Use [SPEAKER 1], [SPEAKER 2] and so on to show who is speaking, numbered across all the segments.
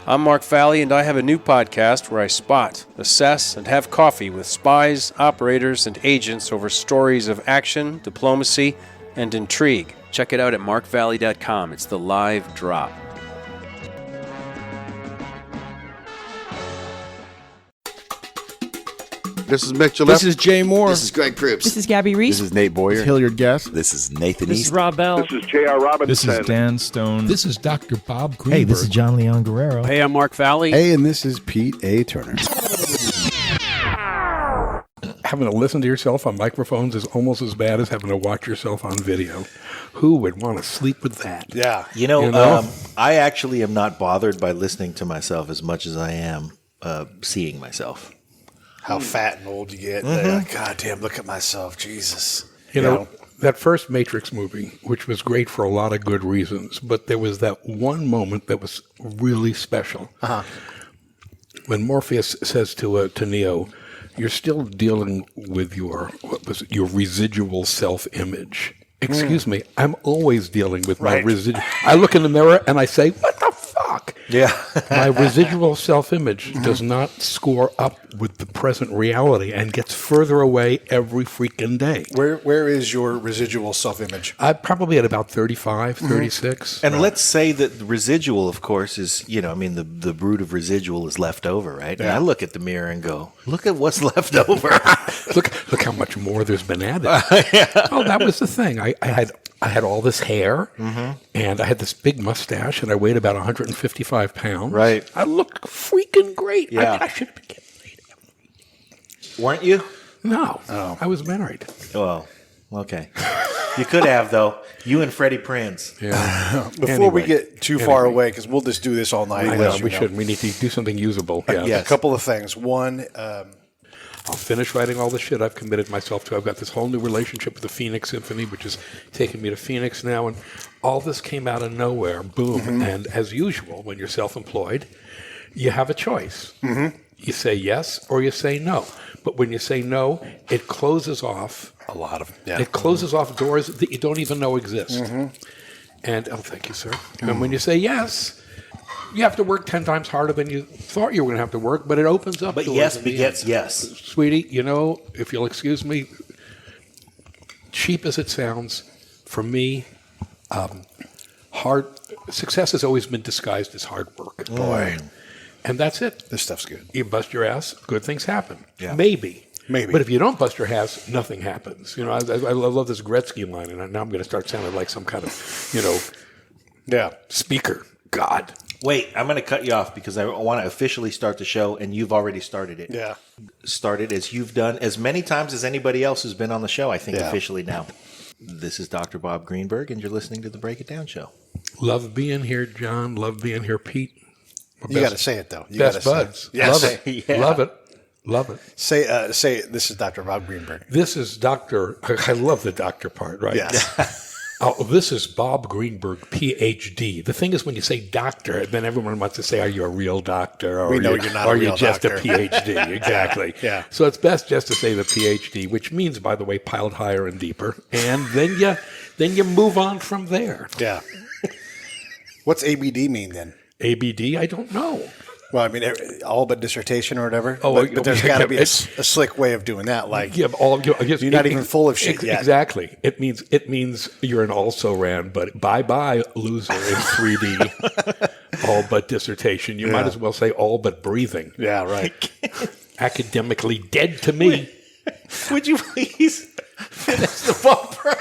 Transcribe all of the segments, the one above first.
[SPEAKER 1] I'm Mark Valley, and I have a new podcast where I spot, assess, and have coffee with spies, operators, and agents over stories of action, diplomacy, and intrigue. Check it out at markvalley.com. It's the live drop.
[SPEAKER 2] This is Mick Gillette.
[SPEAKER 3] This is Jay Moore.
[SPEAKER 4] This is Greg Proops.
[SPEAKER 5] This is Gabby Reese.
[SPEAKER 2] This is Nate Boyer.
[SPEAKER 3] This is Hilliard Guest.
[SPEAKER 4] This is Nathan
[SPEAKER 6] This
[SPEAKER 4] East.
[SPEAKER 6] is Rob Bell.
[SPEAKER 7] This is J.R. Robinson.
[SPEAKER 8] This is Dan Stone.
[SPEAKER 9] This is Dr. Bob Greenberg.
[SPEAKER 10] Hey, this is John Leon Guerrero.
[SPEAKER 1] Hey, I'm Mark Valley.
[SPEAKER 2] Hey, and this is Pete A. Turner.
[SPEAKER 9] Having to listen to yourself on microphones is almost as bad as having to watch yourself on video. Who would want to sleep with that?
[SPEAKER 4] Yeah.
[SPEAKER 6] You know? I actually am not bothered by listening to myself as much as I am seeing myself.
[SPEAKER 4] How fat and old you get. Like, God damn, look at myself. Jesus.
[SPEAKER 9] You know, that first Matrix movie, which was great for a lot of good reasons, but there was that one moment that was really special. When Morpheus says to Neo, you're still dealing with your residual self-image. Excuse me, I'm always dealing with my residual. I look in the mirror and I say, what the fuck?
[SPEAKER 6] Yeah.
[SPEAKER 9] My residual self-image does not score up with the present reality and gets further away every freaking day.
[SPEAKER 4] Where is your residual self-image?
[SPEAKER 9] I'm probably at about 35, 36.
[SPEAKER 6] And let's say that the residual, of course, is, the brood of residual is left over, right? Yeah. And I look at the mirror and go, look at what's left over.
[SPEAKER 9] Look how much more there's been added. Oh, that was the thing. I had all this hair, and I had this big mustache, and I weighed about 155 pounds.
[SPEAKER 6] Right.
[SPEAKER 9] I looked freaking great.
[SPEAKER 6] Yeah.
[SPEAKER 9] I should have been getting laid.
[SPEAKER 6] Weren't you?
[SPEAKER 9] No. Oh. I was married.
[SPEAKER 6] Well, okay. You could have, though. You and Freddie Prinze.
[SPEAKER 9] Yeah.
[SPEAKER 4] Before we get too far away, because we'll just do this all night.
[SPEAKER 9] I know, we shouldn't. We need to do something usable. Yeah.
[SPEAKER 4] A couple of things. One,
[SPEAKER 9] I'll finish writing all the shit I've committed myself to. I've got this whole new relationship with the Phoenix Symphony, which is taking me to Phoenix now. And all this came out of nowhere. Boom. And as usual, when you're self-employed, you have a choice. You say yes or you say no. But when you say no, it closes off
[SPEAKER 4] a lot of
[SPEAKER 9] It closes off doors that you don't even know exist. And, thank you, sir. And when you say yes, you have to work 10 times harder than you thought you were going to have to work, but it opens up
[SPEAKER 6] But
[SPEAKER 9] doors.
[SPEAKER 6] yes begets yes.
[SPEAKER 9] Sweetie, if you'll excuse me, cheap as it sounds, for me, success has always been disguised as hard work. Boy. And that's it.
[SPEAKER 4] This stuff's good.
[SPEAKER 9] You bust your ass, good things happen.
[SPEAKER 4] Yeah.
[SPEAKER 9] Maybe. But if you don't bust your ass, nothing happens. I love this Gretzky line, and now I'm going to start sounding like some kind of, speaker. God.
[SPEAKER 6] Wait, I'm going to cut you off because I want to officially start the show, and you've already started it.
[SPEAKER 4] Yeah.
[SPEAKER 6] Started as you've done as many times as anybody else who's been on the show, I think, officially now. This is Dr. Bob Greenberg, and you're listening to the Break It Down Show.
[SPEAKER 9] Love being here, John. Love being here, Pete.
[SPEAKER 4] You got to say it, though.
[SPEAKER 9] Best buds. Love it.
[SPEAKER 6] Yeah.
[SPEAKER 9] Love it. Love it.
[SPEAKER 4] Say this is Dr. Bob Greenberg.
[SPEAKER 9] This is Dr. I love the doctor part, right?
[SPEAKER 4] Yes.
[SPEAKER 9] This is Bob Greenberg, Ph.D. The thing is, when you say doctor, then everyone wants to say, are you a real doctor? Or
[SPEAKER 4] we know you're not a real
[SPEAKER 9] just
[SPEAKER 4] doctor.
[SPEAKER 9] a Ph.D.? Exactly.
[SPEAKER 4] Yeah.
[SPEAKER 9] So it's best just to say the Ph.D., which means, by the way, piled higher and deeper. And then you move on from there.
[SPEAKER 4] Yeah. What's ABD mean then?
[SPEAKER 9] ABD? I don't know.
[SPEAKER 4] Well, I mean, all but dissertation or whatever.
[SPEAKER 9] Oh,
[SPEAKER 4] but there's got to be a slick way of doing that. Like,
[SPEAKER 9] you're
[SPEAKER 4] not even full of shit yet.
[SPEAKER 9] Exactly. It means you're an also-ran, but bye-bye, loser in 3D. All but dissertation. You might as well say all but breathing.
[SPEAKER 4] Yeah, right.
[SPEAKER 9] Academically dead to me.
[SPEAKER 6] Would you please finish the bumper?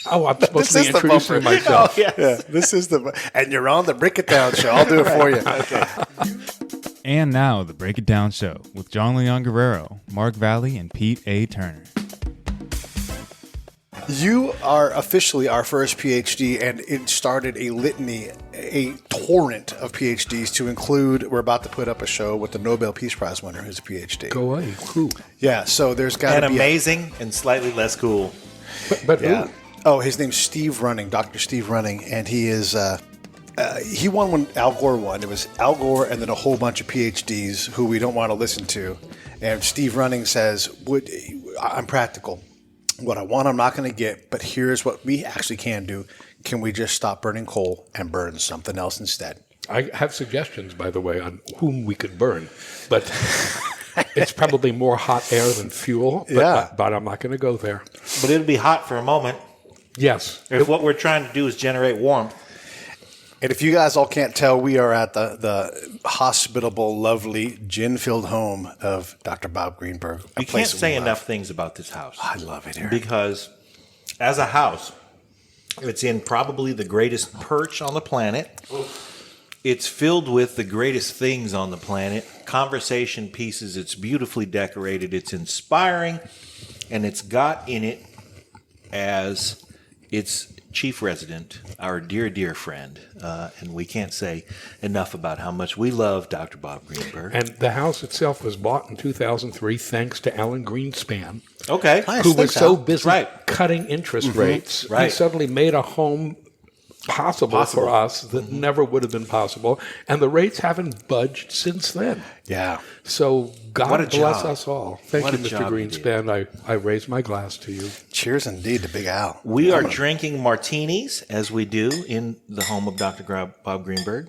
[SPEAKER 9] Oh, I'm supposed to be introducing myself.
[SPEAKER 4] Oh, yes. Yeah, this is and you're on the Break It Down show. I'll do it for you.
[SPEAKER 6] Okay.
[SPEAKER 8] And now, the Break It Down Show with John Leon Guerrero, Mark Valley, and Pete A. Turner.
[SPEAKER 4] You are officially our first PhD, and it started a litany, a torrent of PhDs to include, we're about to put up a show with the Nobel Peace Prize winner who's a PhD.
[SPEAKER 9] Go away. Who?
[SPEAKER 4] Yeah, so there's got to be
[SPEAKER 6] amazing and slightly less cool.
[SPEAKER 9] But
[SPEAKER 4] yeah.
[SPEAKER 9] who?
[SPEAKER 4] Oh, his name's Steve Running, Dr. Steve Running, and he is... he won when Al Gore won. It was Al Gore and then a whole bunch of PhDs who we don't want to listen to. And Steve Running says, I'm practical. What I want, I'm not going to get, but here's what we actually can do. Can we just stop burning coal and burn something else instead?
[SPEAKER 9] I have suggestions, by the way, on whom we could burn, but it's probably more hot air than fuel. But I'm not going to go there.
[SPEAKER 6] But it'll be hot for a moment.
[SPEAKER 9] Yes.
[SPEAKER 6] If what we're trying to do is generate warmth.
[SPEAKER 4] And if you guys all can't tell, we are at the hospitable, lovely, gin-filled home of Dr. Bob Greenberg.
[SPEAKER 6] You can't say enough things about this house.
[SPEAKER 4] I love it here.
[SPEAKER 6] Because as a house, it's in probably the greatest perch on the planet. It's filled with the greatest things on the planet. Conversation pieces. It's beautifully decorated. It's inspiring. And it's got in it as its chief resident, our dear, dear friend. And we can't say enough about how much we love Dr. Bob Greenberg.
[SPEAKER 9] And the house itself was bought in 2003 thanks to Alan Greenspan,
[SPEAKER 6] Okay.
[SPEAKER 4] Nice.
[SPEAKER 9] who was
[SPEAKER 4] Thanks,
[SPEAKER 9] so
[SPEAKER 4] Al.
[SPEAKER 9] busy cutting interest rates.
[SPEAKER 6] Right.
[SPEAKER 9] He suddenly made a home possible for us that never would have been possible. And the rates haven't budged since then.
[SPEAKER 4] Yeah.
[SPEAKER 9] So
[SPEAKER 6] What a
[SPEAKER 9] God bless
[SPEAKER 6] job.
[SPEAKER 9] us all. Thank
[SPEAKER 6] What
[SPEAKER 9] you,
[SPEAKER 6] a
[SPEAKER 9] Mr.
[SPEAKER 6] job you did.
[SPEAKER 9] Greenspan. I raise my glass to you.
[SPEAKER 4] Cheers indeed to Big Al.
[SPEAKER 6] We are drinking martinis, as we do in the home of Dr. Bob Greenberg.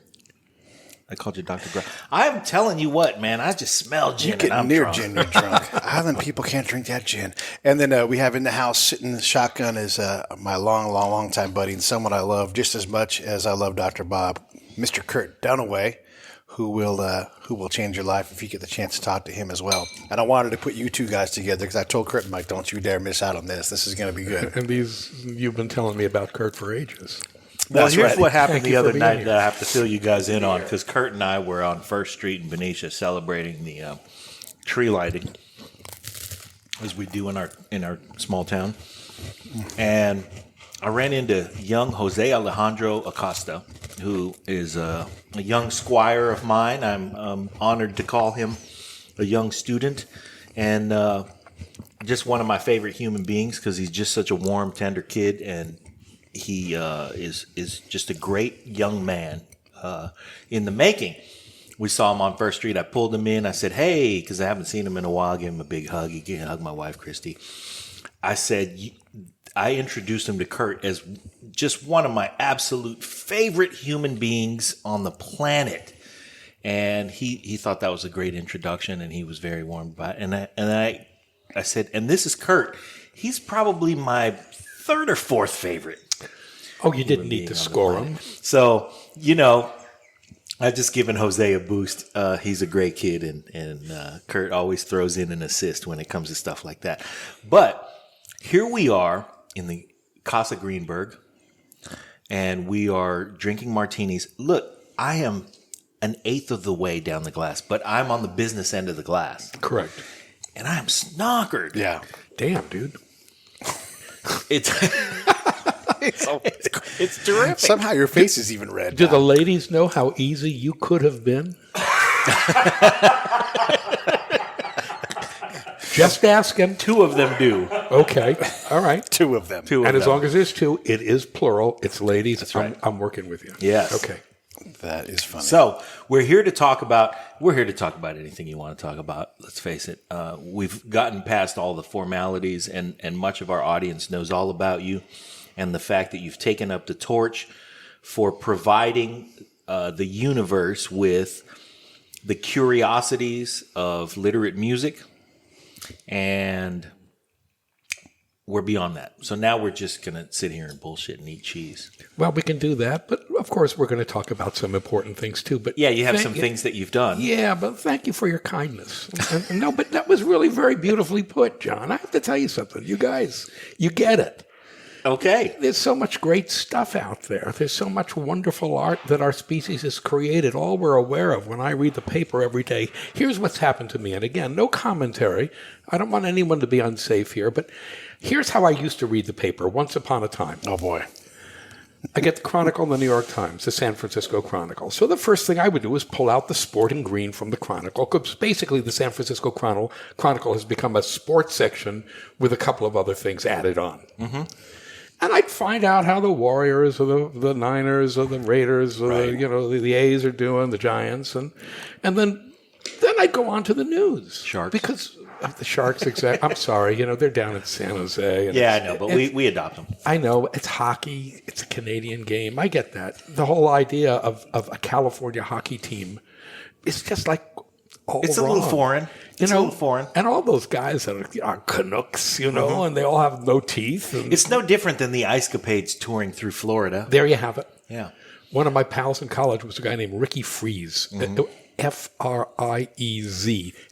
[SPEAKER 6] I called you Dr. Grab. I'm telling you what, man, I just smell gin.
[SPEAKER 4] You get
[SPEAKER 6] and I'm
[SPEAKER 4] near
[SPEAKER 6] drunk.
[SPEAKER 4] gin, you're drunk. Island people can't drink that gin. And then we have in the house sitting shotgun is my long time buddy and someone I love just as much as I love Dr. Bob, Mr. Curt Dunaway, who will change your life if you get the chance to talk to him as well. And I wanted to put you two guys together because I told Curt and Mike, don't you dare miss out on this. This is going to be good.
[SPEAKER 9] And you've been telling me about Curt for ages.
[SPEAKER 6] Well,
[SPEAKER 4] That's
[SPEAKER 6] here's
[SPEAKER 4] right.
[SPEAKER 6] what happened
[SPEAKER 9] Thank
[SPEAKER 6] the
[SPEAKER 9] you for
[SPEAKER 6] other
[SPEAKER 9] being
[SPEAKER 6] night
[SPEAKER 9] here.
[SPEAKER 6] that I have to fill you guys in on, because Curt and I were on First Street in Benicia celebrating the tree lighting, as we do in our small town. And I ran into young Jose Alejandro Acosta, who is a young squire of mine. I'm honored to call him a young student, and just one of my favorite human beings because he's just such a warm, tender kid, and he is just a great young man in the making. We saw him on First Street. I pulled him in. I said, hey, because I haven't seen him in a while. I gave him a big hug. He hugged my wife, Christy. I said, I introduced him to Curt as just one of my absolute favorite human beings on the planet. And he thought that was a great introduction, and he was very warm about it. And I said, and this is Curt. He's probably my third or fourth favorite.
[SPEAKER 9] Oh, you didn't need to score him.
[SPEAKER 6] So, I've just given Jose a boost. He's a great kid, and Curt always throws in an assist when it comes to stuff like that. But here we are in the Casa Greenberg, and we are drinking martinis. Look, I am an eighth of the way down the glass, but I'm on the business end of the glass.
[SPEAKER 9] Correct.
[SPEAKER 6] And I'm snockered.
[SPEAKER 4] Yeah.
[SPEAKER 9] Damn, dude.
[SPEAKER 6] It's it's terrific.
[SPEAKER 4] Somehow your face is even red.
[SPEAKER 9] Do the ladies know how easy you could have been? Just asking.
[SPEAKER 6] Two of them do.
[SPEAKER 9] Okay. All right.
[SPEAKER 4] Two of them.
[SPEAKER 6] Two of
[SPEAKER 9] And as
[SPEAKER 6] them.
[SPEAKER 9] long as there's two, it is plural. It's ladies. That's
[SPEAKER 6] right.
[SPEAKER 9] I'm working with you.
[SPEAKER 6] Yes.
[SPEAKER 9] Okay.
[SPEAKER 4] That is funny.
[SPEAKER 6] So we're here to talk about anything you want to talk about. Let's face it. We've gotten past all the formalities, and much of our audience knows all about you and the fact that you've taken up the torch for providing the universe with the curiosities of literate music, and we're beyond that. So now we're just going to sit here and bullshit and eat cheese.
[SPEAKER 9] Well, we can do that, but of course we're going to talk about some important things too. But
[SPEAKER 6] Yeah, you have some things that you've done.
[SPEAKER 9] Yeah, but thank you for your kindness. And no, but that was really very beautifully put, John. I have to tell you something. You guys, you get it.
[SPEAKER 6] Okay.
[SPEAKER 9] There's so much great stuff out there. There's so much wonderful art that our species has created, all we're aware of when I read the paper every day. Here's what's happened to me. And again, no commentary. I don't want anyone to be unsafe here, but here's how I used to read the paper once upon a time.
[SPEAKER 4] Oh, boy.
[SPEAKER 9] I get the Chronicle and the New York Times, the San Francisco Chronicle. So the first thing I would do is pull out the sporting green from the Chronicle, because basically the San Francisco Chronicle has become a sports section with a couple of other things added on. Mm-hmm. And I'd find out how the Warriors or the Niners or the Raiders or the A's are doing, the Giants, and then I'd go on to the news.
[SPEAKER 6] Sharks.
[SPEAKER 9] Because the Sharks, exactly. I'm sorry. They're down in San Jose. And
[SPEAKER 6] Yeah, I know, but we adopt them.
[SPEAKER 9] I know. It's hockey. It's a Canadian game. I get that. The whole idea of a California hockey team is just like all
[SPEAKER 6] It's
[SPEAKER 9] wrong.
[SPEAKER 6] a little foreign. It's a little foreign.
[SPEAKER 9] And all those guys that are Canucks, and they all have no teeth. And
[SPEAKER 6] It's no different than the Ice Capades touring through Florida.
[SPEAKER 9] there you have it.
[SPEAKER 6] Yeah.
[SPEAKER 9] One of my pals in college was a guy named Ricky Freeze, Friez,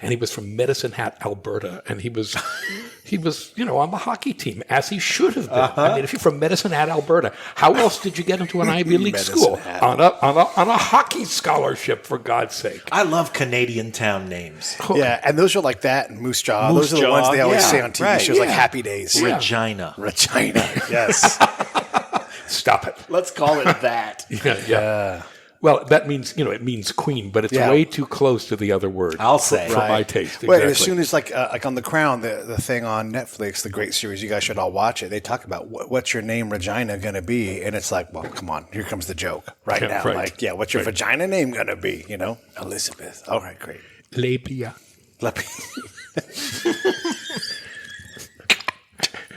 [SPEAKER 9] and he was from Medicine Hat, Alberta, and he was on the hockey team, as he should have been. I mean, if you're from Medicine Hat, Alberta, how else did you get into an Ivy League school? On a hockey scholarship, for God's sake.
[SPEAKER 6] I love Canadian town names.
[SPEAKER 4] Yeah, and those are like that and Moose Jaw. Those are the ones they always say on TV shows, like Happy Days.
[SPEAKER 6] Regina.
[SPEAKER 4] Regina. Yes.
[SPEAKER 9] Stop it.
[SPEAKER 6] Let's call it that.
[SPEAKER 9] Yeah. Well, that means, it means queen, but it's way too close to the other word.
[SPEAKER 6] I'll say.
[SPEAKER 9] For my taste. Exactly.
[SPEAKER 4] Well, as soon as like on The Crown, the thing on Netflix, the great series, you guys should all watch it. They talk about what's your name, Regina, going to be, and it's like, well, come on, here comes the joke now.
[SPEAKER 9] Right.
[SPEAKER 4] Like, what's your vagina name going to be? Elizabeth. All right, great.
[SPEAKER 9] Labia.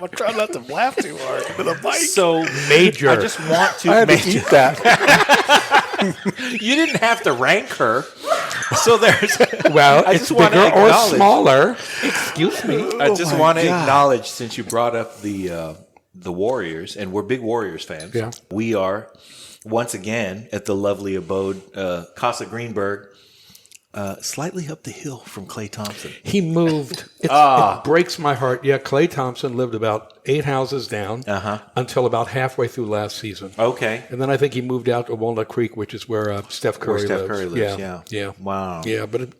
[SPEAKER 4] I'm trying not to laugh too hard into the mic.
[SPEAKER 6] So,
[SPEAKER 9] Major.
[SPEAKER 6] I just want to
[SPEAKER 4] I had to eat that.
[SPEAKER 6] You didn't have to rank her. So there's.
[SPEAKER 9] Well,
[SPEAKER 6] I
[SPEAKER 9] it's
[SPEAKER 6] just want to
[SPEAKER 9] bigger or
[SPEAKER 6] acknowledge.
[SPEAKER 9] smaller. Excuse me.
[SPEAKER 6] I just
[SPEAKER 4] my
[SPEAKER 6] want to
[SPEAKER 4] God.
[SPEAKER 6] acknowledge, since you brought up the Warriors, and we're big Warriors fans.
[SPEAKER 9] Yeah.
[SPEAKER 6] We are once again at the lovely abode, Casa Greenberg, slightly up the hill from Klay Thompson.
[SPEAKER 9] He moved. It breaks my heart. Yeah, Klay Thompson lived about 8 houses down until about halfway through last season.
[SPEAKER 6] Okay.
[SPEAKER 9] And then I think he moved out to Walnut Creek, which is where Steph Curry lives. Yeah.
[SPEAKER 6] Wow.
[SPEAKER 9] Yeah, but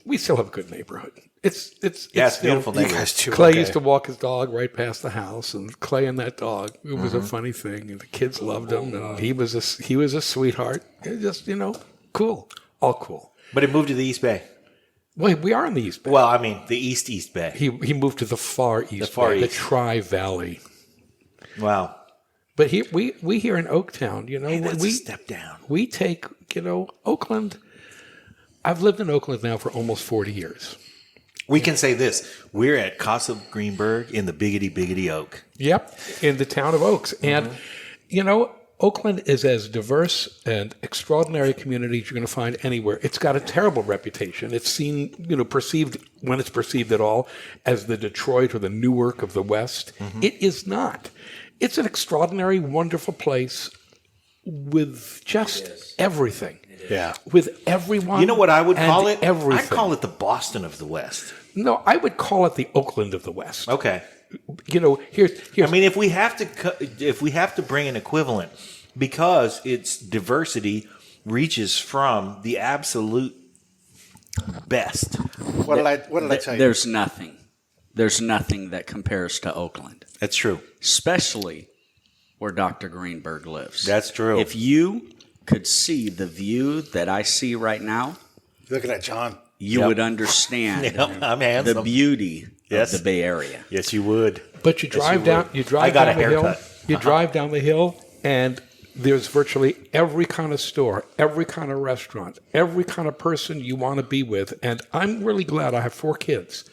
[SPEAKER 9] we still have a good neighborhood. It's
[SPEAKER 6] beautiful
[SPEAKER 4] You
[SPEAKER 6] neighborhood.
[SPEAKER 4] guys too.
[SPEAKER 9] Clay
[SPEAKER 4] okay.
[SPEAKER 9] used to walk his dog right past the house, and Clay and that dog, it was a funny thing. And the kids loved him, and he was a sweetheart. It just, cool. All cool.
[SPEAKER 6] But it moved to the East Bay.
[SPEAKER 9] Wait, we are in the East Bay.
[SPEAKER 6] Well, I mean, the East Bay.
[SPEAKER 9] He moved to the far East Bay, the Tri-Valley.
[SPEAKER 6] Wow.
[SPEAKER 9] But we here in Oaktown,
[SPEAKER 6] That's
[SPEAKER 9] we
[SPEAKER 6] a step down.
[SPEAKER 9] We take, Oakland. I've lived in Oakland now for almost 40 years.
[SPEAKER 6] We can say this. We're at Casa Greenberg in the biggity Oak.
[SPEAKER 9] Yep, in the town of Oaks. And, Oakland is as diverse and extraordinary a community as you're going to find anywhere. It's got a terrible reputation. It's seen, perceived, when it's perceived at all, as the Detroit or the Newark of the West. It is not. It's an extraordinary, wonderful place with just everything.
[SPEAKER 4] Yeah.
[SPEAKER 9] With everyone.
[SPEAKER 6] You know what I would call it?
[SPEAKER 9] Everything.
[SPEAKER 6] I'd call it the Boston of the West.
[SPEAKER 9] No, I would call it the Oakland of the West.
[SPEAKER 6] Okay.
[SPEAKER 9] Here's.
[SPEAKER 6] I mean, if we have to bring an equivalent, because its diversity reaches from the absolute best.
[SPEAKER 4] What did I tell you?
[SPEAKER 3] There's nothing that compares to Oakland,
[SPEAKER 6] That's true.
[SPEAKER 3] especially where Dr. Greenberg lives.
[SPEAKER 6] That's true.
[SPEAKER 3] If you could see the view that I see right now,
[SPEAKER 4] Looking at John.
[SPEAKER 3] you would understand
[SPEAKER 6] Yep, I'm
[SPEAKER 3] the
[SPEAKER 6] handsome.
[SPEAKER 3] beauty
[SPEAKER 6] Yes.
[SPEAKER 3] of the Bay Area.
[SPEAKER 6] Yes, you would.
[SPEAKER 9] But you drive down. You drive
[SPEAKER 6] I got
[SPEAKER 9] down
[SPEAKER 6] a
[SPEAKER 9] the hill.
[SPEAKER 6] haircut.
[SPEAKER 9] You drive down the hill, and there's virtually every kind of store, every kind of restaurant, every kind of person you want to be with. And I'm really glad I have 4 kids.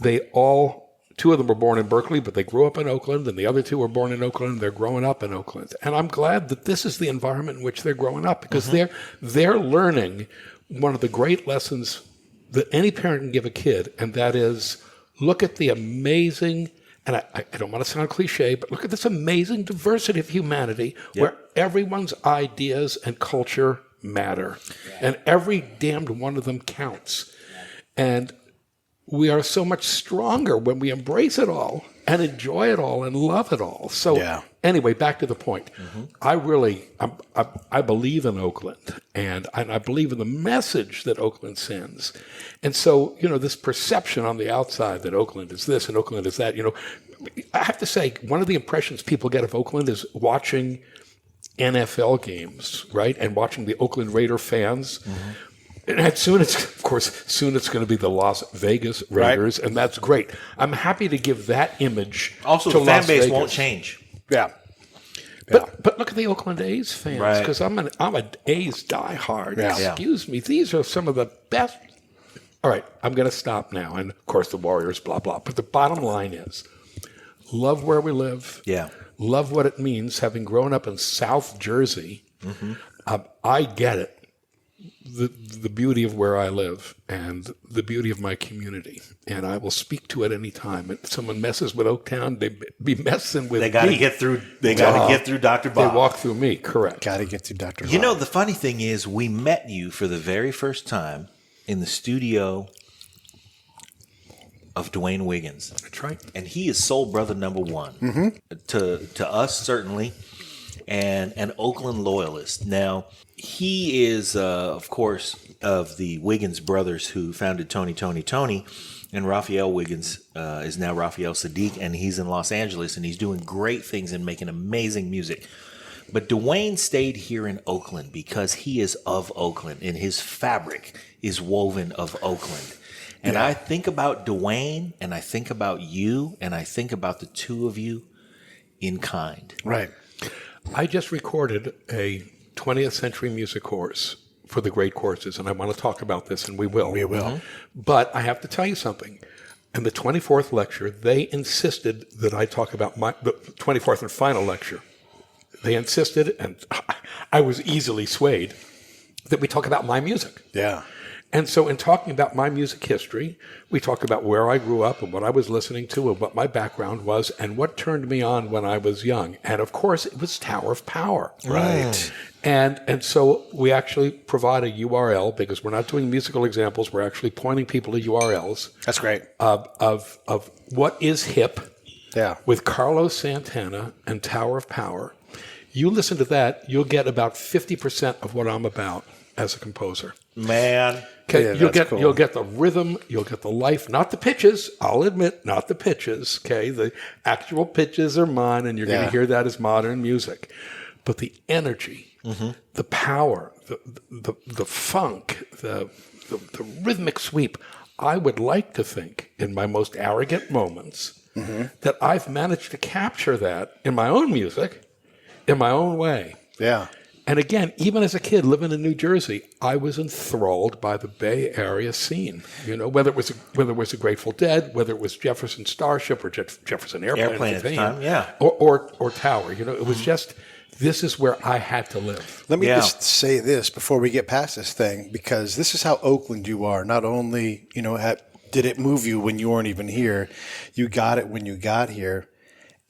[SPEAKER 9] 2 of them were born in Berkeley, but they grew up in Oakland, and the other 2 were born in Oakland, and they're growing up in Oakland. And I'm glad that this is the environment in which they're growing up, because they're learning one of the great lessons that any parent can give a kid, and that is look at the amazing, and I don't want to sound cliche, but look at this amazing diversity of humanity where everyone's ideas and culture matter, and every damned one of them counts. And we are so much stronger when we embrace it all and enjoy it all and love it all. So anyway, back to the point. I believe in Oakland, and I believe in the message that Oakland sends. And so, this perception on the outside that Oakland is this and Oakland is that, I have to say, one of the impressions people get of Oakland is watching NFL games, right? And watching the Oakland Raider fans. And soon it's going to be the Las Vegas Raiders, and that's great. I'm happy to give that image.
[SPEAKER 6] Also,
[SPEAKER 9] to
[SPEAKER 6] the fan
[SPEAKER 9] Las
[SPEAKER 6] base
[SPEAKER 9] Vegas.
[SPEAKER 6] won't change.
[SPEAKER 4] Yeah.
[SPEAKER 9] But look at the Oakland A's fans, because I'm an A's diehard.
[SPEAKER 4] Yeah.
[SPEAKER 9] Excuse me, these are some of the best All right, I'm going to stop now. And of course, the Warriors, blah, blah. But the bottom line is love where we live.
[SPEAKER 6] Yeah.
[SPEAKER 9] Love what it means having grown up in South Jersey. I get it. The beauty of where I live and the beauty of my community. And I will speak to it any time. If someone messes with Oaktown, they be messing with me.
[SPEAKER 6] They got to get through. They got to get through Dr. Bob.
[SPEAKER 9] They walk through me, correct.
[SPEAKER 4] Got to get to Dr.
[SPEAKER 6] You know, the funny thing is, we met you for the very first time in the studio of Dwayne Wiggins.
[SPEAKER 9] That's right.
[SPEAKER 6] And he is soul brother number one to us, certainly, and an Oakland loyalist. Now, he is, of course, of the Wiggins brothers who founded Tony, and Raphael Wiggins is now Raphael Sadiq, and he's in Los Angeles, and he's doing great things and making amazing music. But Dwayne stayed here in Oakland because he is of Oakland, and his fabric is woven of Oakland. And I think about Dwayne, and I think about you, and I think about the two of you in kind.
[SPEAKER 4] Right.
[SPEAKER 9] I just recorded a 20th century music course for the great courses, and I want to talk about this, and we will.
[SPEAKER 4] We will.
[SPEAKER 9] But I have to tell you something. In the 24th lecture, they insisted that I talk about the 24th and final lecture. They insisted, and I was easily swayed, that we talk about my music.
[SPEAKER 4] Yeah.
[SPEAKER 9] And so in talking about my music history, we talk about where I grew up and what I was listening to and what my background was and what turned me on when I was young. And of course, it was Tower of Power.
[SPEAKER 4] Right.
[SPEAKER 9] And so we actually provide a URL because we're not doing musical examples. We're actually pointing people to URLs.
[SPEAKER 4] That's great.
[SPEAKER 9] Of what is hip
[SPEAKER 4] Yeah.
[SPEAKER 9] with Carlos Santana and Tower of Power. You listen to that, you'll get about 50% of what I'm about as a composer.
[SPEAKER 6] Man.
[SPEAKER 9] Okay,
[SPEAKER 4] Yeah, that's cool.
[SPEAKER 9] You'll get the rhythm, you'll get the life, not the pitches. I'll admit, not the pitches. Okay, the actual pitches are mine, and you're going to hear that as modern music. But the energy, the power, the funk, the rhythmic sweep. I would like to think, in my most arrogant moments, that I've managed to capture that in my own music, in my own way.
[SPEAKER 4] Yeah.
[SPEAKER 9] And again, even as a kid living in New Jersey, I was enthralled by the Bay Area scene. You know, whether it was a Grateful Dead, whether it was Jefferson Starship or Jefferson Airplane
[SPEAKER 6] at the time, yeah.
[SPEAKER 9] or Tower. You know, it was just this is where I had to live.
[SPEAKER 4] Let me just say this before we get past this thing, because this is how Oakland you are. Not only, did it move you when you weren't even here, you got it when you got here.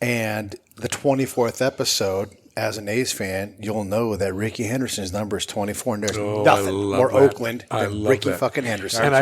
[SPEAKER 4] And the 24th episode, as an A's fan, you'll know that Ricky Henderson's number is 24, and there's nothing more Oakland than Ricky fucking Henderson.
[SPEAKER 9] And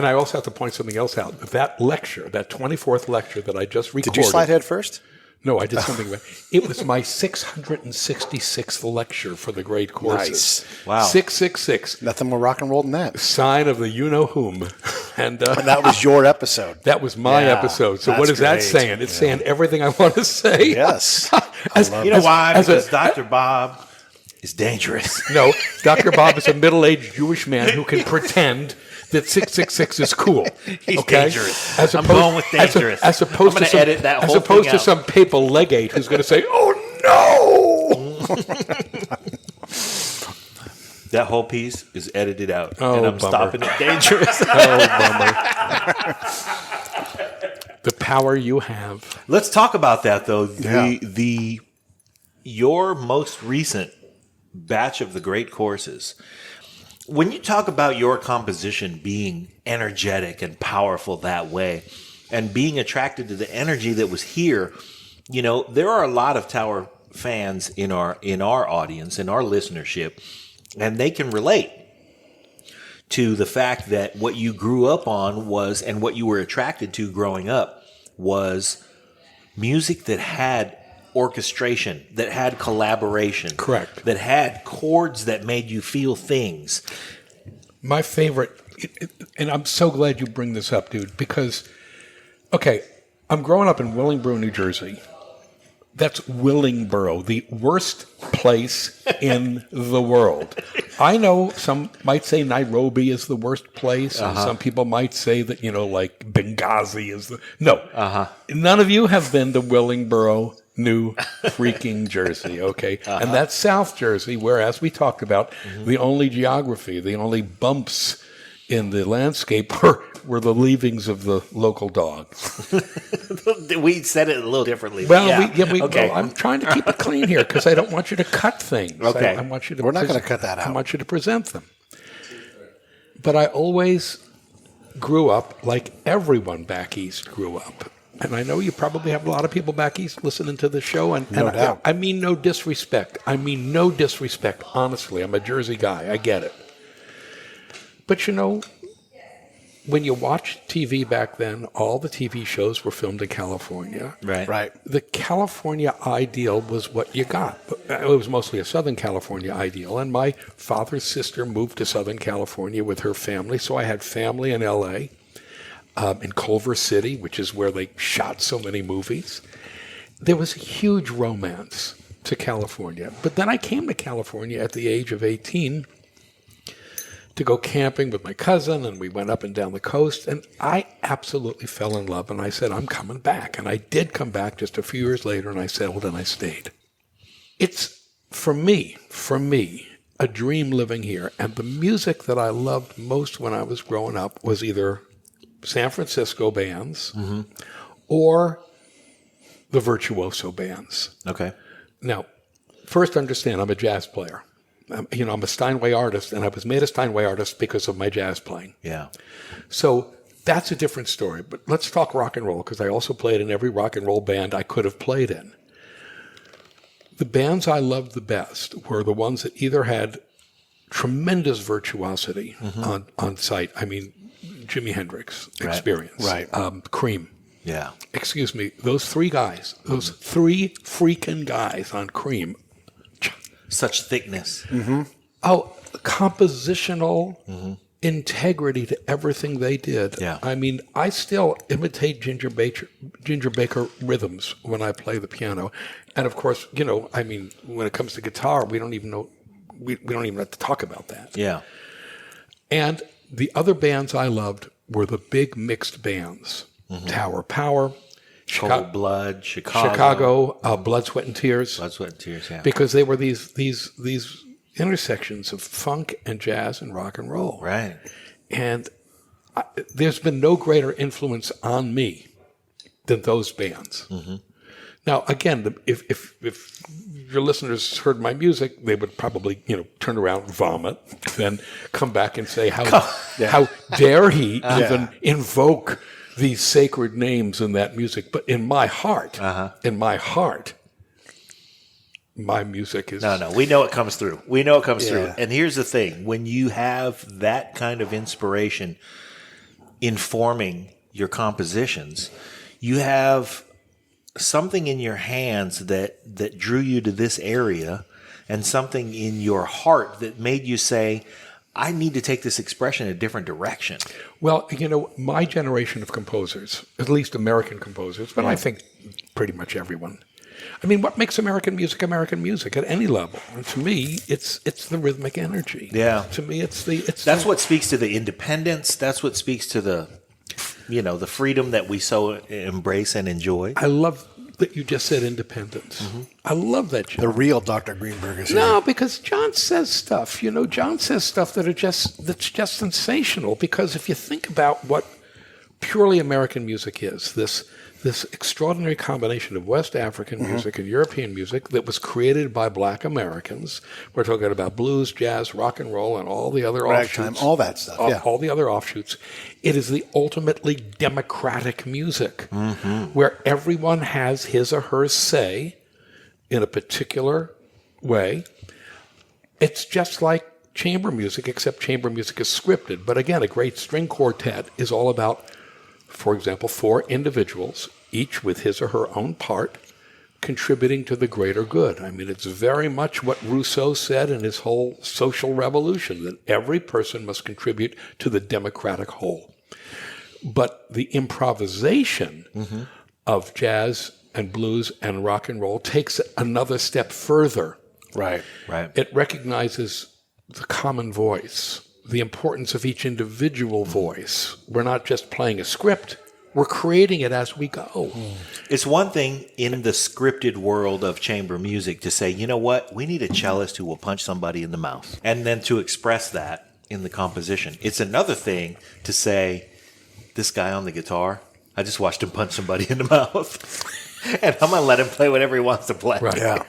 [SPEAKER 9] I also have to point something else out. That lecture, that 24th lecture that I just recorded.
[SPEAKER 4] Did you slide head first?
[SPEAKER 9] No, I did something. It was my 666th lecture for the great courses.
[SPEAKER 4] Nice.
[SPEAKER 6] Wow.
[SPEAKER 9] 666.
[SPEAKER 4] Nothing more rock and roll than that.
[SPEAKER 9] Sign of the you-know-whom. And
[SPEAKER 4] that was your episode.
[SPEAKER 9] that was my episode. So what is that saying? It's saying everything I want to say.
[SPEAKER 4] Yes.
[SPEAKER 6] You know why? Because Dr. Bob is dangerous.
[SPEAKER 9] No, Dr. Bob is a middle-aged Jewish man who can pretend that 666 is cool.
[SPEAKER 6] He's
[SPEAKER 9] okay?
[SPEAKER 6] dangerous.
[SPEAKER 9] I'm
[SPEAKER 6] going with dangerous.
[SPEAKER 9] As opposed
[SPEAKER 6] I'm
[SPEAKER 9] to some,
[SPEAKER 6] edit that
[SPEAKER 9] as
[SPEAKER 6] whole
[SPEAKER 9] opposed
[SPEAKER 6] thing
[SPEAKER 9] to
[SPEAKER 6] out.
[SPEAKER 9] some papal legate who's going to say, "Oh no."
[SPEAKER 6] That whole piece is edited out,
[SPEAKER 9] Oh,
[SPEAKER 6] and I'm
[SPEAKER 9] bummer.
[SPEAKER 6] stopping it dangerous.
[SPEAKER 9] The power you have.
[SPEAKER 6] Let's talk about that, though.
[SPEAKER 4] Yeah.
[SPEAKER 6] Your most recent batch of the great courses. When you talk about your composition being energetic and powerful that way, and being attracted to the energy that was here, there are a lot of Tower fans in our audience, in our listenership, and they can relate to the fact that what you grew up on was, and what you were attracted to growing up was music that had orchestration, that had collaboration.
[SPEAKER 9] Correct.
[SPEAKER 6] That had chords that made you feel things.
[SPEAKER 9] My favorite, and I'm so glad you bring this up, dude, because, okay, I'm growing up in Willingboro, New Jersey. That's Willingboro, the worst place in the world. I know some might say Nairobi is the worst place, and some people might say that, like Benghazi is the... No. None of you have been to Willingboro, New freaking Jersey, okay? And that's South Jersey, where, as we talked about, the only geography, the only bumps in the landscape were the leavings of the local dogs.
[SPEAKER 6] We said it a little differently.
[SPEAKER 9] Well,
[SPEAKER 6] okay.
[SPEAKER 9] well, I'm trying to keep it clean here because I don't want you to cut things.
[SPEAKER 6] Okay.
[SPEAKER 9] I want you to
[SPEAKER 4] We're not going to cut that out.
[SPEAKER 9] I want you to present them. But I always grew up like everyone back east grew up. And I know you probably have a lot of people back east listening to the show. And
[SPEAKER 4] No doubt.
[SPEAKER 9] I mean no disrespect. Honestly, I'm a Jersey guy. I get it. But you know, when you watched TV back then, all the TV shows were filmed in California.
[SPEAKER 4] Right.
[SPEAKER 9] The California ideal was what you got. It was mostly a Southern California ideal. And my father's sister moved to Southern California with her family. So I had family in L.A., in Culver City, which is where they shot so many movies. There was a huge romance to California. But then I came to California at the age of 18 to go camping with my cousin, and we went up and down the coast, and I absolutely fell in love, and I said, I'm coming back. And I did come back just a few years later, and I settled and I stayed. It's, for me, a dream living here. And the music that I loved most when I was growing up was either San Francisco bands or the virtuoso bands.
[SPEAKER 6] Okay.
[SPEAKER 9] Now, first understand, I'm a jazz player. I'm a Steinway artist, and I was made a Steinway artist because of my jazz playing.
[SPEAKER 6] Yeah.
[SPEAKER 9] So that's a different story. But let's talk rock and roll, because I also played in every rock and roll band I could have played in. The bands I loved the best were the ones that either had tremendous virtuosity on site. I mean, Jimi Hendrix Experience.
[SPEAKER 4] Right.
[SPEAKER 9] Cream.
[SPEAKER 6] Yeah.
[SPEAKER 9] Excuse me. Those three freaking guys on Cream.
[SPEAKER 6] Such thickness.
[SPEAKER 9] Oh, compositional integrity to everything they did.
[SPEAKER 6] Yeah.
[SPEAKER 9] I mean, I still imitate Ginger Baker rhythms when I play the piano. And of course, I mean, when it comes to guitar, we don't even know, we don't even have to talk about that.
[SPEAKER 6] Yeah.
[SPEAKER 9] And the other bands I loved were the big mixed bands. Tower Power,
[SPEAKER 6] Cold Blood, Chicago.
[SPEAKER 9] Blood, Sweat, and Tears.
[SPEAKER 6] Blood, Sweat, and Tears, yeah.
[SPEAKER 9] Because they were these intersections of funk and jazz and rock and roll.
[SPEAKER 6] Right. And
[SPEAKER 9] there's been no greater influence on me than those bands. Now, again, if your listeners heard my music, they would probably, turn around, vomit, then come back and say, how dare he even invoke these sacred names in that music? But in my heart, my music is...
[SPEAKER 6] No, we know it comes through. Through. And here's the thing. When you have that kind of inspiration informing your compositions, you have something in your hands that drew you to this area, and something in your heart that made you say, I need to take this expression in a different direction.
[SPEAKER 9] Well, my generation of composers, at least American composers, but I think pretty much everyone. I mean, what makes American music at any level? And to me, it's the rhythmic energy.
[SPEAKER 6] Yeah.
[SPEAKER 9] To me,
[SPEAKER 6] that's what speaks to the independence. That's what speaks to the freedom that we so embrace and enjoy.
[SPEAKER 9] I love that you just said independence. I love that, John.
[SPEAKER 4] The real Dr. Greenberg is here.
[SPEAKER 9] No, because John says stuff. John says stuff that's just sensational. Because if you think about what purely American music is, this extraordinary combination of West African music and European music that was created by Black Americans. We're talking about blues, jazz, rock and roll, and all the other
[SPEAKER 4] ragtime,
[SPEAKER 9] offshoots.
[SPEAKER 4] all that stuff.
[SPEAKER 9] All the other offshoots. It is the ultimately democratic music where everyone has his or her say in a particular way. It's just like chamber music, except chamber music is scripted. But again, a great string quartet is all about, for example, 4 individuals, each with his or her own part, contributing to the greater good. I mean, it's very much what Rousseau said in his whole social revolution, that every person must contribute to the democratic whole. But the improvisation of jazz and blues and rock and roll takes it another step further.
[SPEAKER 4] Right.
[SPEAKER 9] It recognizes the common voice, the importance of each individual voice. We're not just playing a script. We're creating it as we go.
[SPEAKER 6] It's one thing in the scripted world of chamber music to say, you know what, we need a cellist who will punch somebody in the mouth. And then to express that in the composition. It's another thing to say, this guy on the guitar, I just watched him punch somebody in the mouth, and I'm gonna let him play whatever he wants to play.
[SPEAKER 9] Right. Yeah.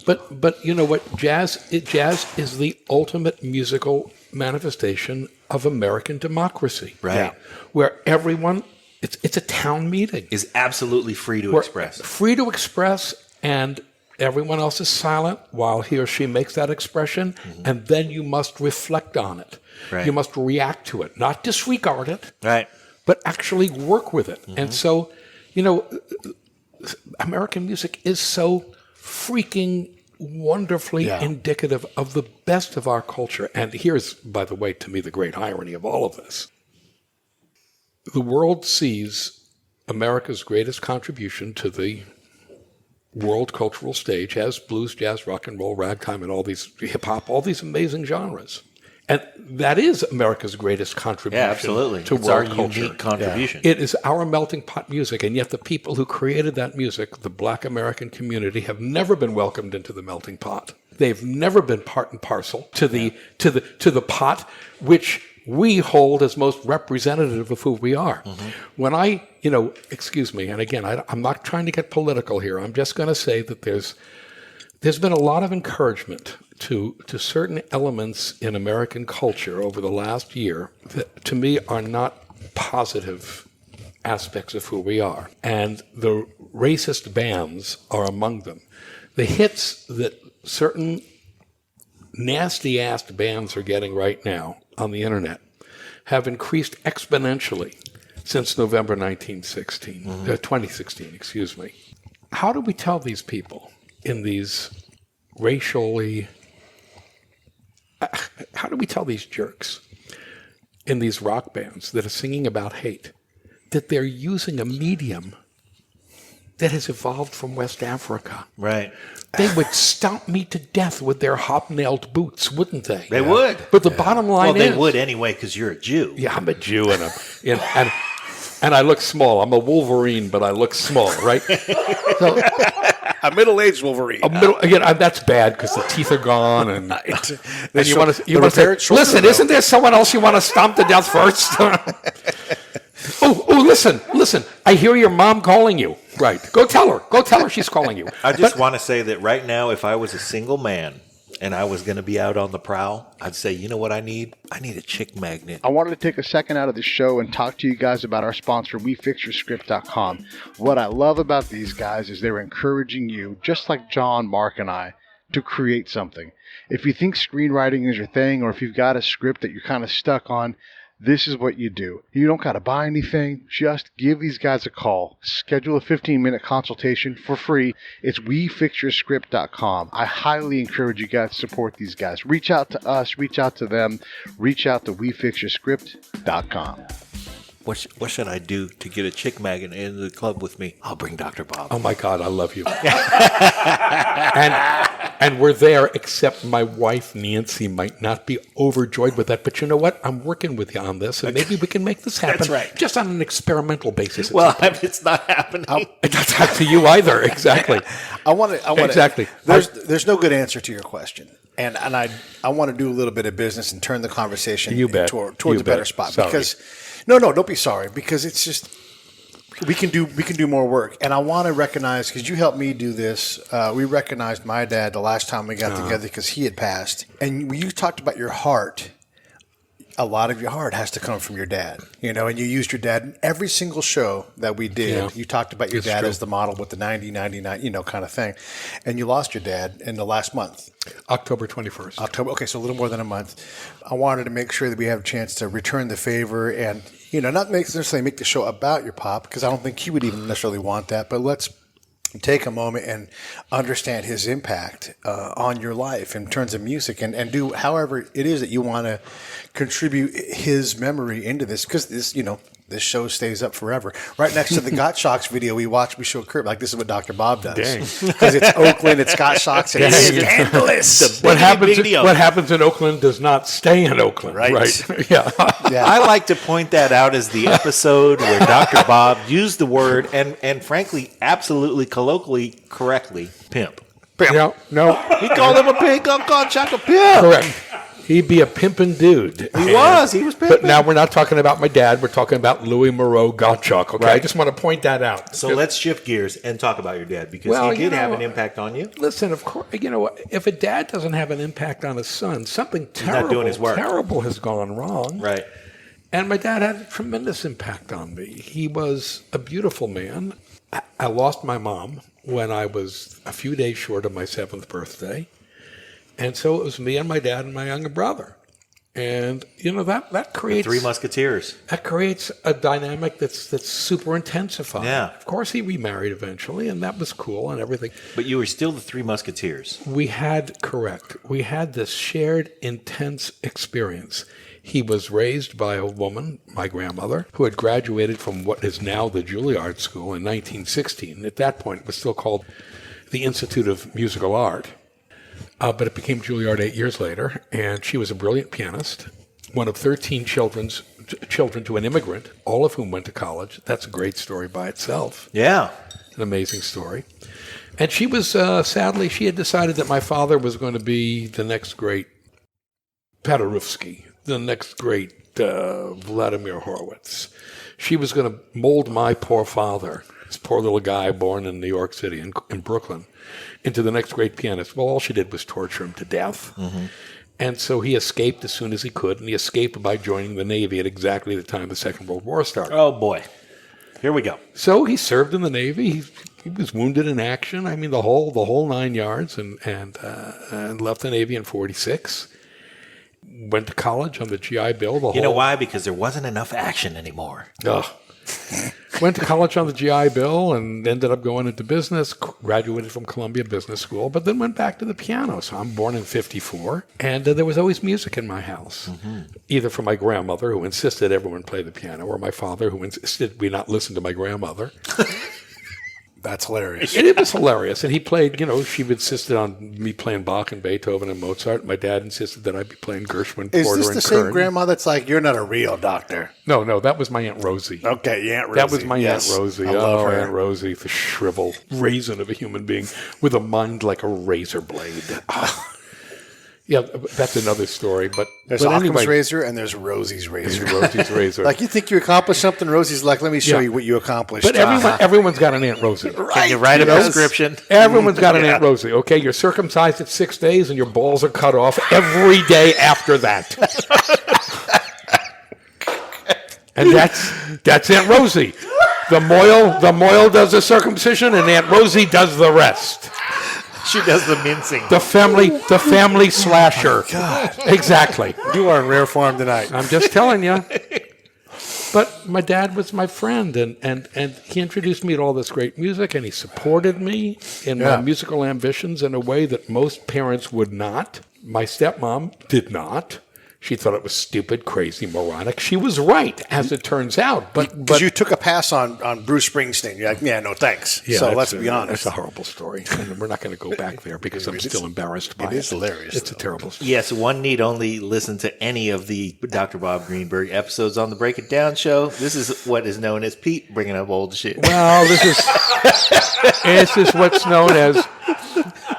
[SPEAKER 9] But you know what? Jazz is the ultimate musical manifestation of American democracy.
[SPEAKER 6] Right.
[SPEAKER 9] Yeah. Where everyone, it's a town meeting.
[SPEAKER 6] Is absolutely free to
[SPEAKER 9] Where
[SPEAKER 6] express.
[SPEAKER 9] Free to express, and everyone else is silent while he or she makes that expression, and then you must reflect on it.
[SPEAKER 6] Right.
[SPEAKER 9] You must react to it, not disregard it,
[SPEAKER 6] Right.
[SPEAKER 9] but actually work with it. And so, you know, American music is so freaking wonderfully indicative of the best of our culture. And here's, by the way, to me, the great irony of all of this. The world sees America's greatest contribution to the world cultural stage as blues, jazz, rock and roll, ragtime, and all these hip-hop, all these amazing genres. And that is America's greatest contribution
[SPEAKER 6] Yeah, absolutely.
[SPEAKER 9] to
[SPEAKER 6] It's
[SPEAKER 9] world
[SPEAKER 6] our
[SPEAKER 9] culture.
[SPEAKER 6] unique contribution.
[SPEAKER 9] It is our melting pot music, and yet the people who created that music, the Black American community, have never been welcomed into the melting pot. They've never been part and parcel to the pot which we hold as most representative of who we are. When I, excuse me, and again, I'm not trying to get political here. I'm just going to say that there's been a lot of encouragement to certain elements in American culture over the last year that, to me, are not positive aspects of who we are. And the racist bands are among them. The hits that certain nasty-ass bands are getting right now on the internet have increased exponentially since November 2016, excuse me. How do we tell these people in these racially... How do we tell these jerks in these rock bands that are singing about hate that they're using a medium that has evolved from West Africa?
[SPEAKER 6] Right.
[SPEAKER 9] They would stomp me to death with their hobnailed boots, wouldn't they?
[SPEAKER 6] They would.
[SPEAKER 9] But the bottom line
[SPEAKER 6] Well, they
[SPEAKER 9] is...
[SPEAKER 6] would anyway, because you're a Jew.
[SPEAKER 9] Yeah, I'm a Jew, and I look small. I'm a Wolverine, but I look small, right? So,
[SPEAKER 4] A middle-aged Wolverine.
[SPEAKER 9] that's bad because the teeth are gone, and you want to
[SPEAKER 4] repaired
[SPEAKER 9] say,
[SPEAKER 4] shoulder,
[SPEAKER 9] listen,
[SPEAKER 4] though.
[SPEAKER 9] isn't there someone else you want to stomp to death first? Listen, I hear your mom calling you. Right. Go tell her she's calling you.
[SPEAKER 6] I just want to say that right now, if I was a single man and I was going to be out on the prowl, I'd say, you know what I need? I need a chick magnet.
[SPEAKER 2] I wanted to take a second out of the show and talk to you guys about our sponsor, WeFixYourScript.com. What I love about these guys is they're encouraging you, just like John, Mark, and I, to create something. If you think screenwriting is your thing, or if you've got a script that you're kind of stuck on, this is what you do. You don't got to buy anything. Just give these guys a call. Schedule a 15-minute consultation for free. It's WeFixYourScript.com. I highly encourage you guys to support these guys. Reach out to us. Reach out to them. Reach out to WeFixYourScript.com.
[SPEAKER 6] What should I do to get a chick magnet into the club with me? I'll bring Dr. Bob.
[SPEAKER 9] Oh, my God, I love you. And we're there, except my wife, Nancy, might not be overjoyed with that. But you know what? I'm working with you on this, and maybe we can make this happen.
[SPEAKER 6] That's right.
[SPEAKER 9] Just on an experimental basis.
[SPEAKER 6] Well, it's not happening.
[SPEAKER 9] That's not to you either. Exactly.
[SPEAKER 4] I want to
[SPEAKER 9] Exactly.
[SPEAKER 4] There's no good answer to your question, and I want to do a little bit of business and turn the conversation
[SPEAKER 9] You bet.
[SPEAKER 4] towards
[SPEAKER 9] You
[SPEAKER 4] a better
[SPEAKER 9] bet.
[SPEAKER 4] spot.
[SPEAKER 9] Sorry.
[SPEAKER 4] Because no, don't be sorry, because it's just we can do more work, and I want to recognize, because you helped me do this. We recognized my dad the last time we got together because he had passed, and when you talked about your heart. A lot of your heart has to come from your dad, and you used your dad in every single show that we did.
[SPEAKER 9] Yeah.
[SPEAKER 4] You talked about your
[SPEAKER 9] It's
[SPEAKER 4] dad
[SPEAKER 9] true.
[SPEAKER 4] as the model with the 90, 99, kind of thing. And you lost your dad in the last month.
[SPEAKER 9] October 21st.
[SPEAKER 4] October. Okay, so a little more than a month. I wanted to make sure that we have a chance to return the favor and, not necessarily make the show about your pop, because I don't think he would even necessarily want that, but let's take a moment and understand his impact on your life in terms of music and do however it is that you want to contribute his memory into this, because this show stays up forever. Right next to the Got Shocks video we show Curt, like, this is what Dr. Bob does. Because it's Oakland, it's Got Shocks, and it's scandalous.
[SPEAKER 9] What happens in Oakland does not stay in Oakland.
[SPEAKER 4] Right.
[SPEAKER 9] Yeah.
[SPEAKER 6] I like to point that out as the episode where Dr. Bob used the word, and frankly, absolutely colloquially correctly, pimp.
[SPEAKER 9] No.
[SPEAKER 6] He called him a pig, I'm called Chuck a pimp.
[SPEAKER 9] Correct. He'd be a pimpin' dude.
[SPEAKER 6] He was pimping.
[SPEAKER 9] But now we're not talking about my dad. We're talking about Louis Moreau Gottschalk. Okay, I just want to point that out.
[SPEAKER 6] So let's shift gears and talk about your dad because he did have an impact on you.
[SPEAKER 9] Listen, of course, if a dad doesn't have an impact on his son, something
[SPEAKER 6] not doing his work.
[SPEAKER 9] terrible has gone wrong.
[SPEAKER 6] Right.
[SPEAKER 9] And my dad had a tremendous impact on me. He was a beautiful man. I lost my mom when I was a few days short of my 7th birthday. And so it was me and my dad and my younger brother. And, that creates...
[SPEAKER 6] The Three Musketeers.
[SPEAKER 9] That creates a dynamic that's super intensified.
[SPEAKER 6] Yeah.
[SPEAKER 9] Of course, he remarried eventually, and that was cool and everything.
[SPEAKER 6] But you were still the Three Musketeers.
[SPEAKER 9] We had this shared intense experience. He was raised by a woman, my grandmother, who had graduated from what is now the Juilliard School in 1916. At that point, it was still called the Institute of Musical Art. But it became Juilliard 8 years later, and she was a brilliant pianist, one of 13 children to an immigrant, all of whom went to college. That's a great story by itself.
[SPEAKER 6] Yeah.
[SPEAKER 9] An amazing story. And she was, sadly, she had decided that my father was going to be the next great Paderewski, the next great Vladimir Horowitz. She was going to mold my poor father, this poor little guy born in New York City, in Brooklyn, into the next great pianist. Well, all she did was torture him to death. Mm-hmm. And so he escaped as soon as he could, and he escaped by joining the Navy at exactly the time the Second World War started.
[SPEAKER 6] Oh, boy. Here we go.
[SPEAKER 9] So he served in the Navy. He was wounded in action. I mean, the whole 9 yards, and left the Navy in 1946. Went to college on the GI Bill.
[SPEAKER 6] You know why? Because there wasn't enough action anymore.
[SPEAKER 9] Ugh. Went to college on the GI Bill and ended up going into business, graduated from Columbia Business School, but then went back to the piano. So I'm born in 1954, and there was always music in my house, either from my grandmother, who insisted everyone play the piano, or my father, who insisted we not listen to my grandmother.
[SPEAKER 4] That's hilarious.
[SPEAKER 9] And it was hilarious. And he played, she insisted on me playing Bach and Beethoven and Mozart. My dad insisted that I be playing Gershwin, Porter, and Curt.
[SPEAKER 4] Is this the same grandma that's like, you're not a real doctor?
[SPEAKER 9] No, that was my Aunt Rosie.
[SPEAKER 4] Okay, Aunt Rosie.
[SPEAKER 9] That was my Aunt Rosie.
[SPEAKER 4] I love her.
[SPEAKER 9] Aunt Rosie, the shriveled raisin of a human being with a mind like a razor blade. Yeah, that's another story. But
[SPEAKER 4] there's Occam's razor and there's Rosie's razor.
[SPEAKER 9] Rosie's razor.
[SPEAKER 4] Like, you think you accomplished something? Rosie's like, let me show you what you accomplished.
[SPEAKER 9] But everyone's got an Aunt Rosie.
[SPEAKER 6] Right. Can you write a prescription?
[SPEAKER 9] Everyone's got an Aunt Rosie. Okay, you're circumcised at 6 days and your balls are cut off every day after that. And that's Aunt Rosie. The Moyle does the circumcision and Aunt Rosie does the rest.
[SPEAKER 6] She does the mincing.
[SPEAKER 9] The family slasher. Oh, God. Exactly.
[SPEAKER 4] You are in rare form tonight.
[SPEAKER 9] I'm just telling you. But my dad was my friend, and he introduced me to all this great music, and he supported me in my musical ambitions in a way that most parents would not. My stepmom did not. She thought it was stupid, crazy, moronic. She was right, as it turns out. But
[SPEAKER 4] you took a pass on Bruce Springsteen. You're like, yeah, no thanks.
[SPEAKER 9] Yeah,
[SPEAKER 4] so let's be honest.
[SPEAKER 9] That's a horrible story. And we're not going to go back there because I'm still embarrassed by it.
[SPEAKER 4] It is hilarious.
[SPEAKER 9] It's a terrible story.
[SPEAKER 6] Yes, one need only listen to any of the Dr. Bob Greenberg episodes on the Break It Down show. This is what is known as Pete bringing up old shit.
[SPEAKER 9] Well, this is what's known as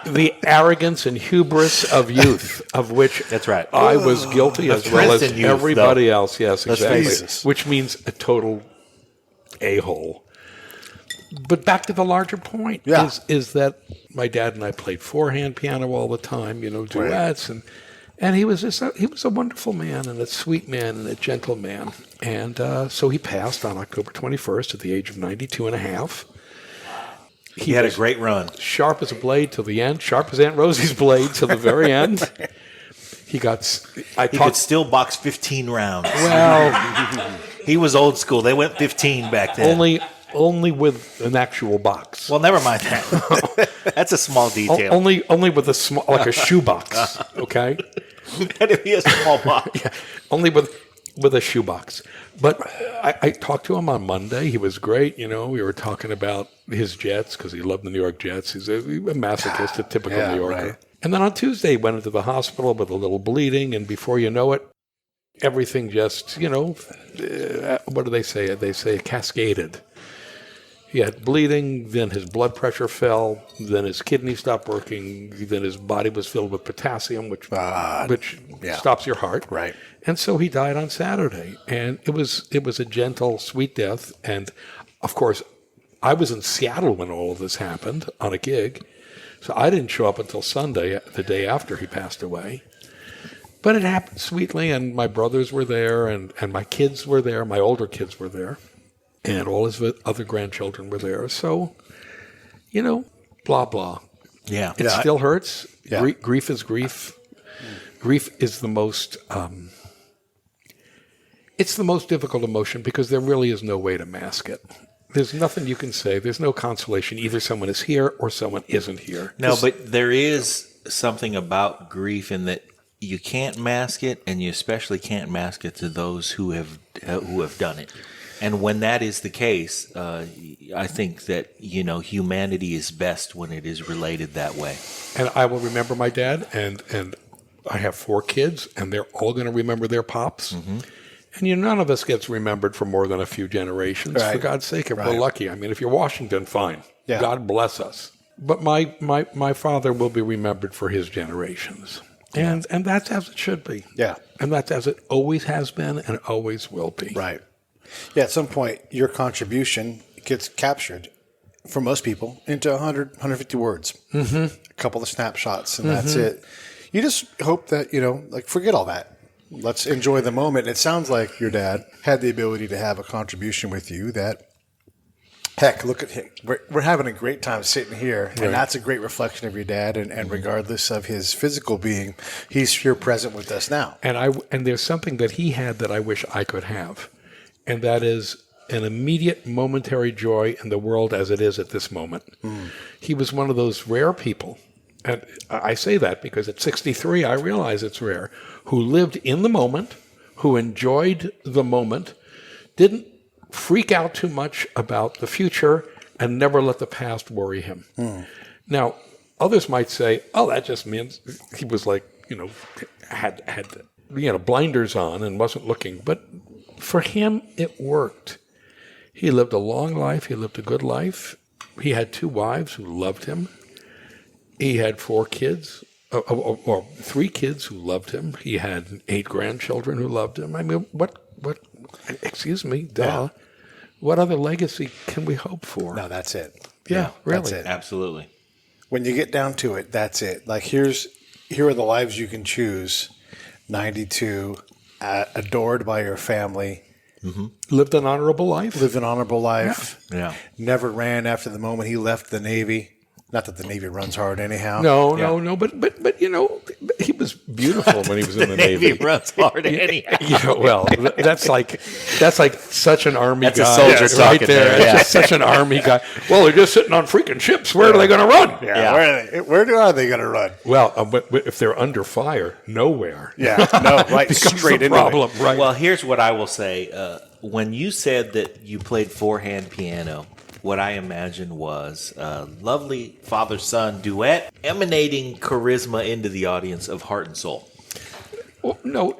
[SPEAKER 9] the arrogance and hubris of youth, of which
[SPEAKER 6] that's right.
[SPEAKER 9] I was guilty as well as everybody else. Yes, exactly.
[SPEAKER 4] Jesus.
[SPEAKER 9] Which means a total a-hole. But back to the larger point is that my dad and I played four-hand piano all the time, duets, and he was a wonderful man and a sweet man and a gentle man. And so he passed on October 21st at the age of 92 and a half.
[SPEAKER 6] He had a great run.
[SPEAKER 9] Sharp as a blade till the end. Sharp as Aunt Rosie's blade till the very end. He could
[SPEAKER 6] still box 15 rounds.
[SPEAKER 9] Well,
[SPEAKER 6] he was old school. They went 15 back then.
[SPEAKER 9] Only with an actual box.
[SPEAKER 6] Well, never mind that. That's a small detail.
[SPEAKER 9] Only with a small, like a shoebox. Okay.
[SPEAKER 6] That'd be a small box.
[SPEAKER 9] Yeah, only with a shoebox. But I talked to him on Monday. He was great. We were talking about his Jets because he loved the New York Jets. He's a masochist, a typical New Yorker. Right. And then on Tuesday, he went into the hospital with a little bleeding. And before you know it, everything just, what do they say? They say cascaded. He had bleeding, then his blood pressure fell, then his kidney stopped working, then his body was filled with potassium, which stops your heart.
[SPEAKER 4] Right.
[SPEAKER 9] And so he died on Saturday. And it was a gentle, sweet death. And, of course, I was in Seattle when all of this happened on a gig. So I didn't show up until Sunday, the day after he passed away. But it happened sweetly, and my brothers were there, and my kids were there, my older kids were there. And all his other grandchildren were there. So, blah, blah.
[SPEAKER 6] Yeah.
[SPEAKER 9] It still hurts.
[SPEAKER 4] Yeah.
[SPEAKER 9] Grief is grief. Grief is the most... it's the most difficult emotion because there really is no way to mask it. There's nothing you can say. There's no consolation. Either someone is here or someone isn't here.
[SPEAKER 6] No, but there is something about grief in that you can't mask it, and you especially can't mask it to those who have done it. And when that is the case, I think that, humanity is best when it is related that way.
[SPEAKER 9] And I will remember my dad, and I have 4 kids, and they're all going to remember their pops. Mm-hmm. And none of us gets remembered for more than a few generations.
[SPEAKER 4] Right.
[SPEAKER 9] For God's sake, if we're lucky. I mean, if you're Washington, fine.
[SPEAKER 4] Yeah.
[SPEAKER 9] God bless us. But my father will be remembered for his generations. And that's as it should be.
[SPEAKER 4] Yeah.
[SPEAKER 9] And that's as it always has been and always will be.
[SPEAKER 4] Right. Yeah, at some point, your contribution gets captured, for most people, into 100, 150 words. Mm-hmm. A couple of snapshots, and that's it. You just hope that, forget all that. Let's enjoy the moment. It sounds like your dad had the ability to have a contribution with you that, heck, look at him. We're having a great time sitting here, and that's a great reflection of your dad, and regardless of his physical being, he's here present with us now.
[SPEAKER 9] And there's something that he had that I wish I could have. And that is an immediate momentary joy in the world as it is at this moment. Mm. He was one of those rare people, and I say that because at 63, I realize it's rare, who lived in the moment, who enjoyed the moment, didn't freak out too much about the future, and never let the past worry him. Mm. Now, others might say, oh, that just means he was had blinders on and wasn't looking, but for him, it worked. He lived a long life. He lived a good life. He had 2 wives who loved him. He had 4 kids, or 3 kids who loved him. He had 8 grandchildren who loved him. I mean, excuse me, duh. Yeah. What other legacy can we hope for?
[SPEAKER 4] No, that's it.
[SPEAKER 9] Yeah, really.
[SPEAKER 4] That's it.
[SPEAKER 6] Absolutely.
[SPEAKER 4] When you get down to it, that's it. Like, here are the lives you can choose. 92, adored by your family.
[SPEAKER 9] Mm-hmm. Lived an honorable life.
[SPEAKER 6] Yeah.
[SPEAKER 4] Never ran after the moment he left the Navy. Not that the Navy runs hard anyhow.
[SPEAKER 9] No. But he was beautiful when he was in the Navy.
[SPEAKER 6] Navy runs hard anyhow.
[SPEAKER 9] That's like such an Army
[SPEAKER 6] That's
[SPEAKER 9] guy.
[SPEAKER 6] a soldier
[SPEAKER 9] right
[SPEAKER 6] talking
[SPEAKER 9] there.
[SPEAKER 6] Yeah.
[SPEAKER 9] Just such an Army guy. Well, they're just sitting on freaking ships. Where are they going to run?
[SPEAKER 4] Yeah. Where are they going to run?
[SPEAKER 9] Well, if they're under fire, nowhere.
[SPEAKER 4] Yeah. No. Right. Straight into
[SPEAKER 9] problem.
[SPEAKER 4] It.
[SPEAKER 9] Right.
[SPEAKER 6] Well, here's what I will say. When you said that you played 4-hand piano, what I imagined was a lovely father-son duet emanating charisma into the audience of Heart and Soul.
[SPEAKER 9] Well, no,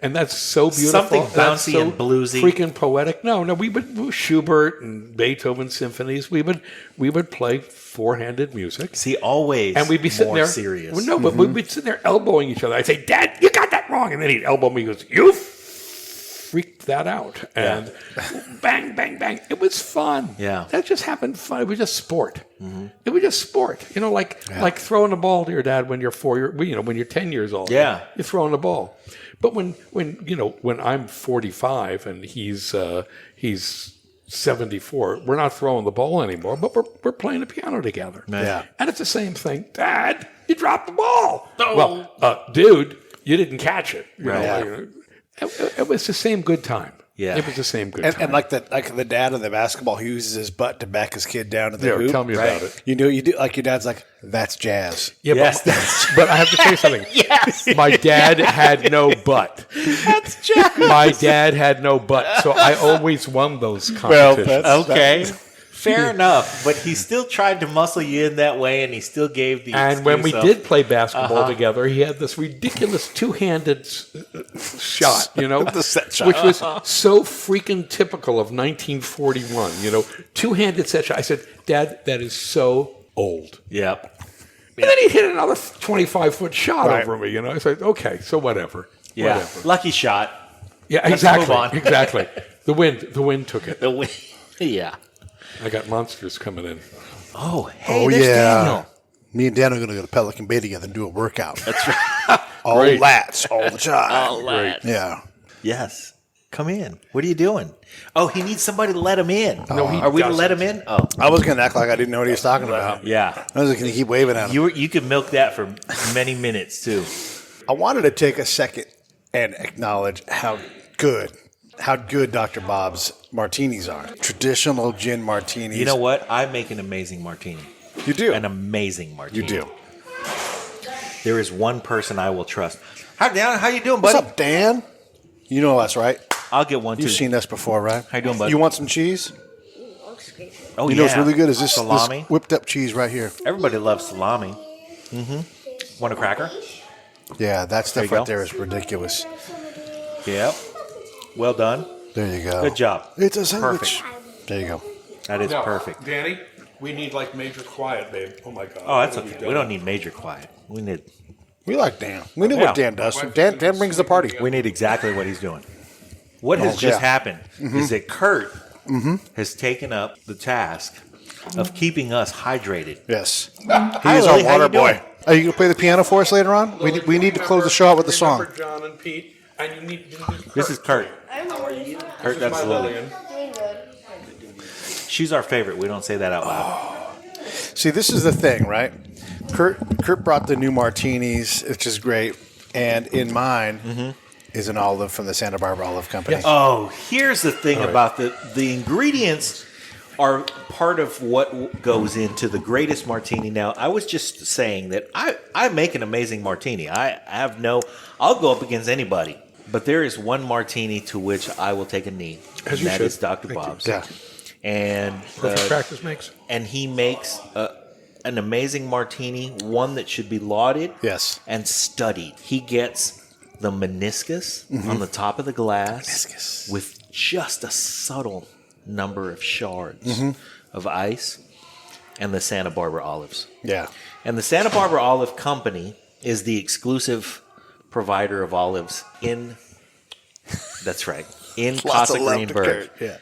[SPEAKER 9] and that's so beautiful.
[SPEAKER 6] Something bouncy
[SPEAKER 9] so
[SPEAKER 6] and bluesy.
[SPEAKER 9] Freaking poetic. No, we would Schubert and Beethoven symphonies. We would play 4-handed music.
[SPEAKER 6] See, always
[SPEAKER 9] and we'd be sitting
[SPEAKER 6] more
[SPEAKER 9] there,
[SPEAKER 6] serious.
[SPEAKER 9] Well, no, but we'd be sitting there elbowing each other. I'd say, Dad, you got that wrong. And then he'd elbow me. He goes, you freaked that out. And bang, bang, bang. It was fun.
[SPEAKER 6] Yeah.
[SPEAKER 9] That just happened fun. It was just sport. Mm-hmm. It was just sport. Like throwing a ball to your dad when you're 10 years old.
[SPEAKER 6] Yeah.
[SPEAKER 9] You're throwing a ball. But when I'm 45 and he's 74, we're not throwing the ball anymore, but we're playing the piano together.
[SPEAKER 4] Yeah.
[SPEAKER 9] And it's the same thing. Dad, you dropped the ball. Oh. Well, dude, you didn't catch it. It was the same good time.
[SPEAKER 6] Yeah.
[SPEAKER 9] It was the same good time.
[SPEAKER 4] And like the dad of the basketball who uses his butt to back his kid down to the hoop.
[SPEAKER 9] Tell me about it.
[SPEAKER 4] You do like your dad's like, that's jazz.
[SPEAKER 9] Yeah,
[SPEAKER 6] yes.
[SPEAKER 9] But I have to tell you something.
[SPEAKER 6] Yes.
[SPEAKER 9] My dad had no butt.
[SPEAKER 6] That's jazz.
[SPEAKER 9] My dad had no butt, so I always won those competitions.
[SPEAKER 6] Okay. Fair enough, but he still tried to muscle you in that way, and he still gave the
[SPEAKER 9] And when we
[SPEAKER 6] excuse
[SPEAKER 9] did play basketball together, he had this ridiculous two-handed shot,
[SPEAKER 4] The set shot.
[SPEAKER 9] which was so freaking typical of 1941. Two-handed set shot. I said, "Dad, that is so old."
[SPEAKER 6] Yep.
[SPEAKER 9] And then he hit another 25-foot shot
[SPEAKER 4] Right.
[SPEAKER 9] over me. I said, "Okay, so whatever."
[SPEAKER 6] Yeah.
[SPEAKER 9] Whatever.
[SPEAKER 6] Lucky shot.
[SPEAKER 9] Yeah,
[SPEAKER 6] Let's
[SPEAKER 9] exactly.
[SPEAKER 6] move on.
[SPEAKER 9] Exactly. The wind took it.
[SPEAKER 6] The win. Yeah.
[SPEAKER 9] I got monsters coming in.
[SPEAKER 6] Oh, hey,
[SPEAKER 4] Oh,
[SPEAKER 6] there's
[SPEAKER 4] yeah.
[SPEAKER 6] Daniel.
[SPEAKER 4] Me and Dan are going to go to Pelican Bay together and do a workout.
[SPEAKER 6] That's right.
[SPEAKER 4] All
[SPEAKER 9] Great.
[SPEAKER 4] lats, all the time.
[SPEAKER 6] All right.
[SPEAKER 4] Yeah.
[SPEAKER 6] Yes. Come in. What are you doing? Oh, he needs somebody to let him in.
[SPEAKER 9] No, he
[SPEAKER 6] Are we to
[SPEAKER 9] doesn't.
[SPEAKER 6] let him in? Oh,
[SPEAKER 4] I was going to act like I didn't know what he was talking about.
[SPEAKER 6] yeah.
[SPEAKER 4] I was going to keep waving at him.
[SPEAKER 6] You could milk that for many minutes, too.
[SPEAKER 4] I wanted to take a second and acknowledge how good Dr. Bob's martinis are. Traditional gin martinis.
[SPEAKER 6] You know what? I make an amazing martini.
[SPEAKER 4] You do.
[SPEAKER 6] An amazing martini.
[SPEAKER 4] You do.
[SPEAKER 6] There is one person I will trust. Hi, Dan. How you doing,
[SPEAKER 4] What's
[SPEAKER 6] buddy?
[SPEAKER 4] up, Dan? You know us, right?
[SPEAKER 6] I'll get one, too.
[SPEAKER 4] You've seen us before, right?
[SPEAKER 6] How you doing, bud?
[SPEAKER 4] You want some cheese?
[SPEAKER 6] Oh,
[SPEAKER 4] You know what's really good is this
[SPEAKER 6] salami.
[SPEAKER 4] whipped up cheese right here.
[SPEAKER 6] Everybody loves salami. Mm-hmm. Want a cracker?
[SPEAKER 4] Yeah, that stuff
[SPEAKER 6] There you
[SPEAKER 4] right
[SPEAKER 6] go.
[SPEAKER 4] there is ridiculous.
[SPEAKER 6] Yep. Well done.
[SPEAKER 4] There you go.
[SPEAKER 6] Good job.
[SPEAKER 4] It's a sandwich. There you go.
[SPEAKER 6] That is perfect.
[SPEAKER 9] Danny, we need like major quiet, babe. Oh my God.
[SPEAKER 6] Oh, that's okay. We don't need major quiet. We need
[SPEAKER 4] We like Dan. We know
[SPEAKER 6] Yeah.
[SPEAKER 4] what Dan does. Dan brings the party.
[SPEAKER 6] exactly what he's doing. What has just
[SPEAKER 4] yeah.
[SPEAKER 6] happened is that Curt has taken up the task of keeping us hydrated.
[SPEAKER 4] Yes.
[SPEAKER 6] Hi,
[SPEAKER 4] He's
[SPEAKER 6] Lily.
[SPEAKER 4] our
[SPEAKER 6] How
[SPEAKER 4] water
[SPEAKER 6] you doing?
[SPEAKER 4] boy. Are you going to play the piano for us later on? We need to close the show out with a song.
[SPEAKER 9] Remember Jon and Pete, and you need
[SPEAKER 6] This is Curt. Curt, that's Lily.
[SPEAKER 9] Lillian.
[SPEAKER 6] She's our favorite. We don't say that out loud.
[SPEAKER 4] See, this is the thing, right? Curt brought the new martinis, which is great. And in mine is an olive from the Santa Barbara Olive Company.
[SPEAKER 9] Yes.
[SPEAKER 6] Oh, here's the thing about the ingredients are part of what goes into the greatest martini. Now, I was just saying that I make an amazing martini. I'll go up against anybody. But there is one martini to which I will take a knee.
[SPEAKER 9] As
[SPEAKER 6] and
[SPEAKER 9] you
[SPEAKER 6] that
[SPEAKER 9] should.
[SPEAKER 6] is Dr.
[SPEAKER 9] Thank you.
[SPEAKER 6] Bob's.
[SPEAKER 4] Yeah.
[SPEAKER 6] And
[SPEAKER 9] Perfect practice makes.
[SPEAKER 6] and he makes an amazing martini, one that should be lauded
[SPEAKER 4] Yes.
[SPEAKER 6] and studied. He gets the meniscus on the top of the glass
[SPEAKER 4] Meniscus.
[SPEAKER 6] with just a subtle number of shards of ice and the Santa Barbara olives.
[SPEAKER 4] Yeah.
[SPEAKER 6] And the Santa Barbara Olive Company is the exclusive provider of olives in, that's right, in
[SPEAKER 4] Lots
[SPEAKER 6] Casa
[SPEAKER 4] of love to
[SPEAKER 6] Greenberg.
[SPEAKER 4] Curt. Yeah.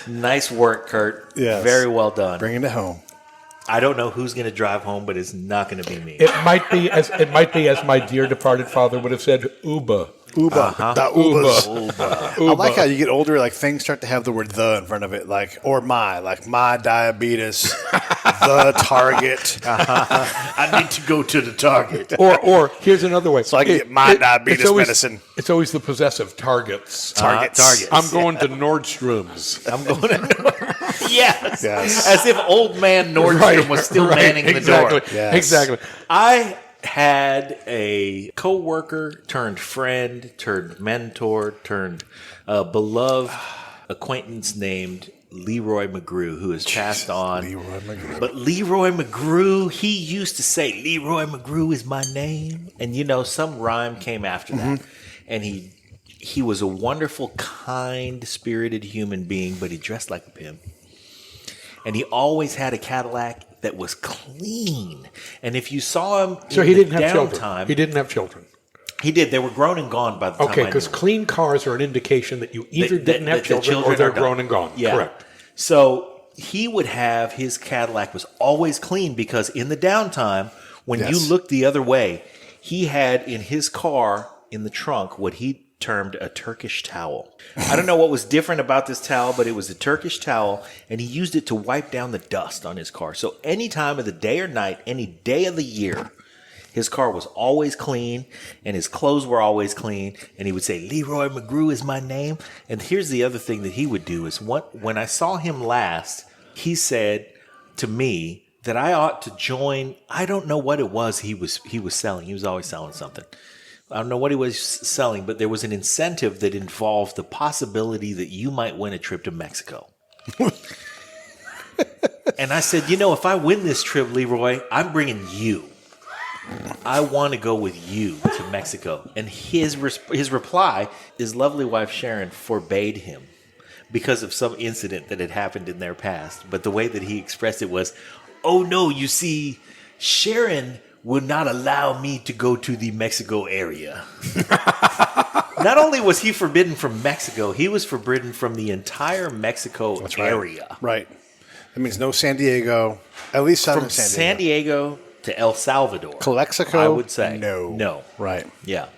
[SPEAKER 6] Nice work, Curt.
[SPEAKER 4] Yes.
[SPEAKER 6] Very well done.
[SPEAKER 4] Bringing it home.
[SPEAKER 6] I don't know who's going to drive home, but it's not going to be me.
[SPEAKER 9] It might be as my dear departed father would have said, Uba.
[SPEAKER 4] Uba. The Ubas.
[SPEAKER 9] Uba.
[SPEAKER 4] I like how you get older, like things start to have the word "the" in front of it, like my diabetes, the Target.
[SPEAKER 6] I need to go to the Target.
[SPEAKER 9] Or here's another way.
[SPEAKER 4] So I can get my diabetes
[SPEAKER 9] it's always,
[SPEAKER 4] medicine.
[SPEAKER 9] It's always the possessive targets.
[SPEAKER 6] Targets.
[SPEAKER 9] I'm going to Nordstrom's.
[SPEAKER 6] I'm going to. Yes.
[SPEAKER 4] Yes.
[SPEAKER 6] As if old man Nordstrom was still manning the
[SPEAKER 9] exactly.
[SPEAKER 6] door.
[SPEAKER 4] Yes.
[SPEAKER 9] Exactly.
[SPEAKER 6] I had a coworker turned friend turned mentor turned beloved acquaintance named Leroy McGrew, who has passed on.
[SPEAKER 4] Leroy McGrew.
[SPEAKER 6] But Leroy McGrew, he used to say, "Leroy McGrew is my name," and some rhyme came after that, and he was a wonderful, kind-spirited human being, but he dressed like a pimp. And he always had a Cadillac that was clean. And if you saw him
[SPEAKER 9] So
[SPEAKER 6] in
[SPEAKER 9] he
[SPEAKER 6] the
[SPEAKER 9] didn't have children.
[SPEAKER 6] downtime-
[SPEAKER 9] He didn't have children.
[SPEAKER 6] He did. They were grown and gone by the time
[SPEAKER 9] Okay,
[SPEAKER 6] I
[SPEAKER 9] because
[SPEAKER 6] knew him.
[SPEAKER 9] clean cars are an indication that you either didn't have
[SPEAKER 6] the
[SPEAKER 9] children or they're
[SPEAKER 6] are gone.
[SPEAKER 9] grown and gone.
[SPEAKER 6] Yeah.
[SPEAKER 9] Correct.
[SPEAKER 6] So he would have his Cadillac was always clean because in the downtime, when
[SPEAKER 4] Yes.
[SPEAKER 6] you looked the other way, he had in his car in the trunk what he termed a Turkish towel. I don't know what was different about this towel, but it was a Turkish towel, and he used it to wipe down the dust on his car. So any time of the day or night, any day of the year, his car was always clean, and his clothes were always clean, and he would say, "Leroy McGrew is my name." And here's the other thing that he would do is when I saw him last, he said to me that I ought to join. I don't know what it was he was selling. He was always selling something. I don't know what he was selling, but there was an incentive that involved the possibility that you might win a trip to Mexico. And I said, if I win this trip, Leroy, I'm bringing you. I want to go with you to Mexico. And his reply, his lovely wife Sharon forbade him because of some incident that had happened in their past. But the way that he expressed it was, oh no, you see, Sharon would not allow me to go to the Mexico area. Not only was he forbidden from Mexico, he was forbidden from the entire Mexico area.
[SPEAKER 4] Right. That means no San Diego, at least
[SPEAKER 6] From San Diego to El Salvador.
[SPEAKER 4] Calexico?
[SPEAKER 6] I would say.
[SPEAKER 4] No. Right.
[SPEAKER 6] Yeah.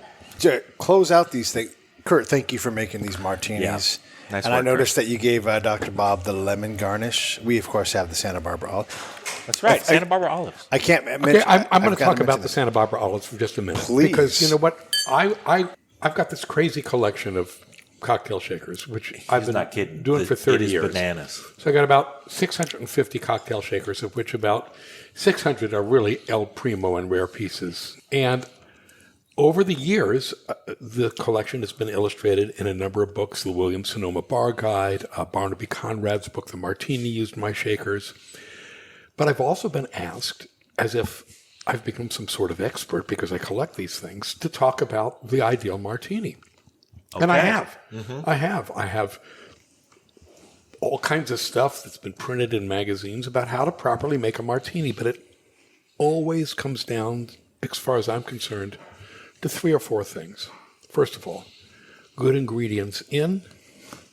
[SPEAKER 4] To close out these things, Curt, thank you for making these martinis.
[SPEAKER 6] Yeah. Nice
[SPEAKER 4] and
[SPEAKER 6] work,
[SPEAKER 4] I noticed that you gave Dr. Bob the lemon garnish. We, of course, have the Santa Barbara olive.
[SPEAKER 6] That's right. Santa Barbara olives.
[SPEAKER 4] I can't mention.
[SPEAKER 9] Okay, I'm going to talk about the
[SPEAKER 4] this.
[SPEAKER 9] Santa Barbara olives for just a minute.
[SPEAKER 4] Please.
[SPEAKER 9] Because you know what? I've got this crazy collection of cocktail shakers, which I've been
[SPEAKER 6] not kidding.
[SPEAKER 9] doing for 30
[SPEAKER 6] It is
[SPEAKER 9] years.
[SPEAKER 6] bananas.
[SPEAKER 9] So I got about 650 cocktail shakers, of which about 600 are really El Primo and rare pieces. And over the years, the collection has been illustrated in a number of books. The Williams-Sonoma Bar Guide, Barnaby Conrad's book, The Martini, used my shakers. But I've also been asked, as if I've become some sort of expert because I collect these things, to talk about the ideal martini. Okay. And I have. Mm-hmm. I have all kinds of stuff that's been printed in magazines about how to properly make a martini, but it always comes down, as far as I'm concerned, to 3 or 4 things. First of all, good ingredients in,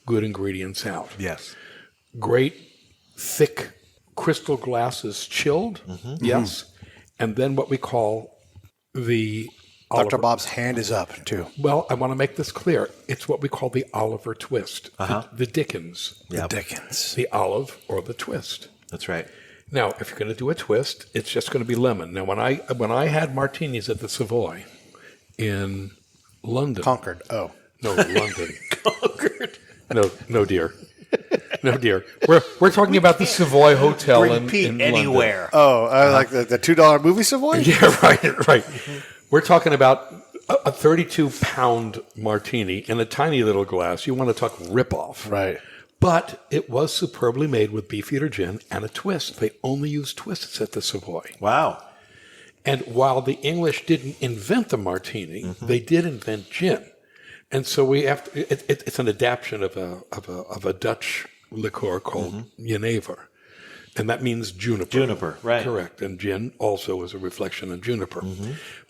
[SPEAKER 9] good ingredients out.
[SPEAKER 6] Yes.
[SPEAKER 9] Great, thick crystal glasses chilled, yes. And then what we call the
[SPEAKER 4] Dr.
[SPEAKER 9] Oliver.
[SPEAKER 4] Bob's hand is up, too.
[SPEAKER 9] Well, I want to make this clear. It's what we call the Oliver twist, the Dickens.
[SPEAKER 6] Yep.
[SPEAKER 4] The Dickens.
[SPEAKER 9] The olive or the twist.
[SPEAKER 6] That's right.
[SPEAKER 9] Now, if you're going to do a twist, it's just going to be lemon. Now, when I had martinis at the Savoy in London.
[SPEAKER 4] Concord. Oh.
[SPEAKER 9] No, London.
[SPEAKER 6] Concord.
[SPEAKER 9] No, dear. No, dear. We're talking about the Savoy Hotel
[SPEAKER 6] Bring Pete
[SPEAKER 9] in
[SPEAKER 6] anywhere.
[SPEAKER 4] Oh, like the $2 movie Savoy?
[SPEAKER 9] Yeah, right. We're talking about a 32-pound martini in a tiny little glass. You want to talk rip-off.
[SPEAKER 4] Right.
[SPEAKER 9] But it was superbly made with Beefeater gin and a twist. They only used twists at the Savoy.
[SPEAKER 6] Wow.
[SPEAKER 9] And while the English didn't invent the martini, they did invent gin. And so we have to, it's an adaptation of a Dutch liqueur called Jenever. And that means juniper.
[SPEAKER 6] Juniper, right.
[SPEAKER 9] Correct. And gin also is a reflection of juniper.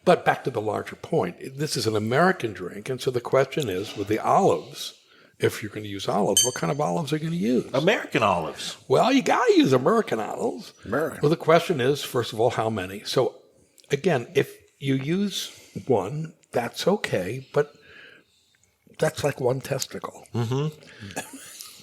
[SPEAKER 9] But back to the larger point, this is an American drink. And so the question is, with the olives, if you're going to use olives, what kind of olives are you going to use?
[SPEAKER 6] American olives.
[SPEAKER 9] Well, you got to use American olives.
[SPEAKER 4] American.
[SPEAKER 9] Well, the question is, first of all, how many? So, again, if you use one, that's okay, but that's like one testicle.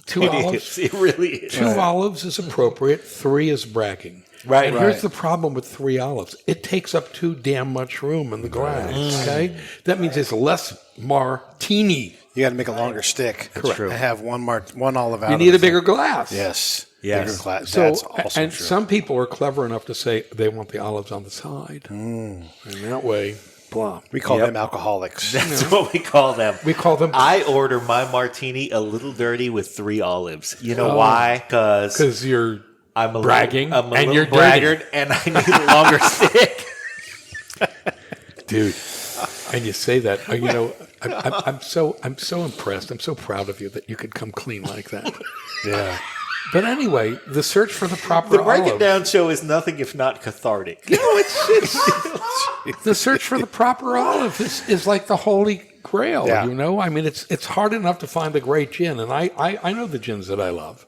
[SPEAKER 9] 2 olives.
[SPEAKER 6] It really is.
[SPEAKER 9] 2 olives is appropriate. 3 is bragging.
[SPEAKER 6] Right.
[SPEAKER 9] And here's the problem with 3 olives. It takes up too damn much room in the glass. Okay? That means it's less martini.
[SPEAKER 4] You got to make a longer stick.
[SPEAKER 9] Correct.
[SPEAKER 4] And have one olive out.
[SPEAKER 9] You need a bigger glass.
[SPEAKER 4] Yes.
[SPEAKER 6] Yes.
[SPEAKER 4] Bigger glass.
[SPEAKER 9] So,
[SPEAKER 4] That's also
[SPEAKER 9] and
[SPEAKER 4] true.
[SPEAKER 9] some people are clever enough to say they want the olives on the side. And that way, blah.
[SPEAKER 4] We call them alcoholics.
[SPEAKER 6] That's what we call them.
[SPEAKER 9] We call them...
[SPEAKER 6] I order my martini a little dirty with 3 olives. You know why?
[SPEAKER 9] Because you're
[SPEAKER 6] I'm a
[SPEAKER 9] bragging
[SPEAKER 6] little, I'm a
[SPEAKER 9] and
[SPEAKER 6] little
[SPEAKER 9] you're
[SPEAKER 6] braggart and I need a longer stick.
[SPEAKER 9] dude. And you say that, you know, I'm so impressed. I'm so proud of you that you could come clean like that.
[SPEAKER 4] Yeah.
[SPEAKER 9] But anyway, the search for the proper
[SPEAKER 6] The Break It
[SPEAKER 9] olive.
[SPEAKER 6] Down show is nothing if not cathartic.
[SPEAKER 9] No, it's the search for the proper olive is like the holy grail.
[SPEAKER 4] Yeah.
[SPEAKER 9] You know, I mean, it's hard enough to find the great gin, and I know the gins that I love.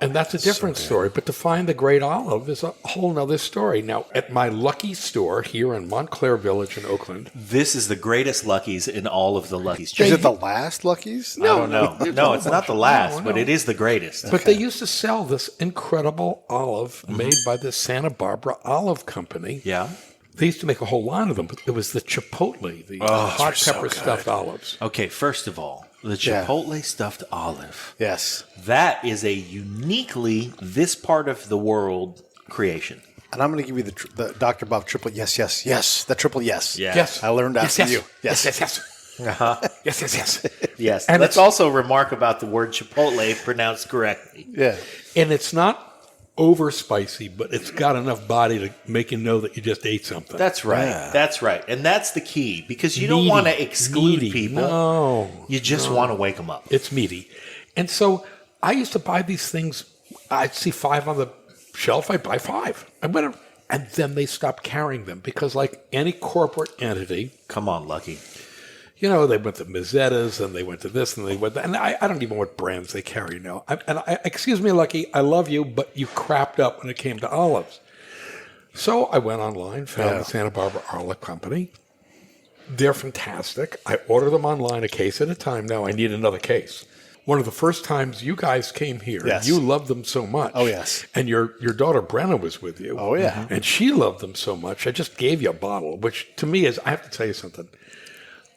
[SPEAKER 9] And that's a different story. But to find the great olive is a whole nother story. Now, at my Lucky store here in Montclair Village in Oakland.
[SPEAKER 6] This is the greatest Lucky's in all of the Lucky's.
[SPEAKER 4] Is it the last Lucky's?
[SPEAKER 6] I don't know. No, it's not the last, but
[SPEAKER 9] No.
[SPEAKER 6] it is the greatest.
[SPEAKER 9] But they used to sell this incredible olive made by the Santa Barbara Olive Company.
[SPEAKER 6] Yeah.
[SPEAKER 9] They used to make a whole line of them. But it was the chipotle, the hot pepper stuffed olives.
[SPEAKER 6] Okay, first of all, the chipotle stuffed olive.
[SPEAKER 4] Yes.
[SPEAKER 6] That is a uniquely this part of the world creation.
[SPEAKER 4] And I'm going to give you the Dr. Bob triple yes. The triple yes.
[SPEAKER 6] Yeah.
[SPEAKER 9] Yes.
[SPEAKER 4] I learned that from you.
[SPEAKER 9] Yes.
[SPEAKER 6] Uh-huh.
[SPEAKER 9] Yes.
[SPEAKER 6] Yes.
[SPEAKER 9] And
[SPEAKER 6] Let's also remark about the word chipotle pronounced correctly.
[SPEAKER 4] Yeah.
[SPEAKER 9] And it's not over spicy, but it's got enough body to make you know that you just ate something.
[SPEAKER 6] That's right.
[SPEAKER 4] Yeah.
[SPEAKER 6] That's right. And that's the key, because you don't
[SPEAKER 9] Meaty.
[SPEAKER 6] want to exclude
[SPEAKER 9] Meaty.
[SPEAKER 6] people.
[SPEAKER 9] No.
[SPEAKER 6] You just want to wake them up.
[SPEAKER 9] It's meaty. And so I used to buy these things. I'd see 5 on the shelf. I'd buy 5. And then they stopped carrying them because, like any corporate entity,
[SPEAKER 6] Come on, Lucky.
[SPEAKER 9] you know, they went to Mazzettas and they went to this and they went to, and I don't even know what brands they carry now. Excuse me, Lucky, I love you, but you crapped up when it came to olives. So I went online, found the Santa Barbara Olive Company. They're fantastic. I order them online a case at a time. Now I need another case. One of the first times you guys came here,
[SPEAKER 4] Yes.
[SPEAKER 9] you loved them so much.
[SPEAKER 4] Oh, yes.
[SPEAKER 9] And your daughter Brenna was with you.
[SPEAKER 4] Oh, yeah.
[SPEAKER 9] And she loved them so much. I just gave you a bottle, which to me is, I have to tell you something.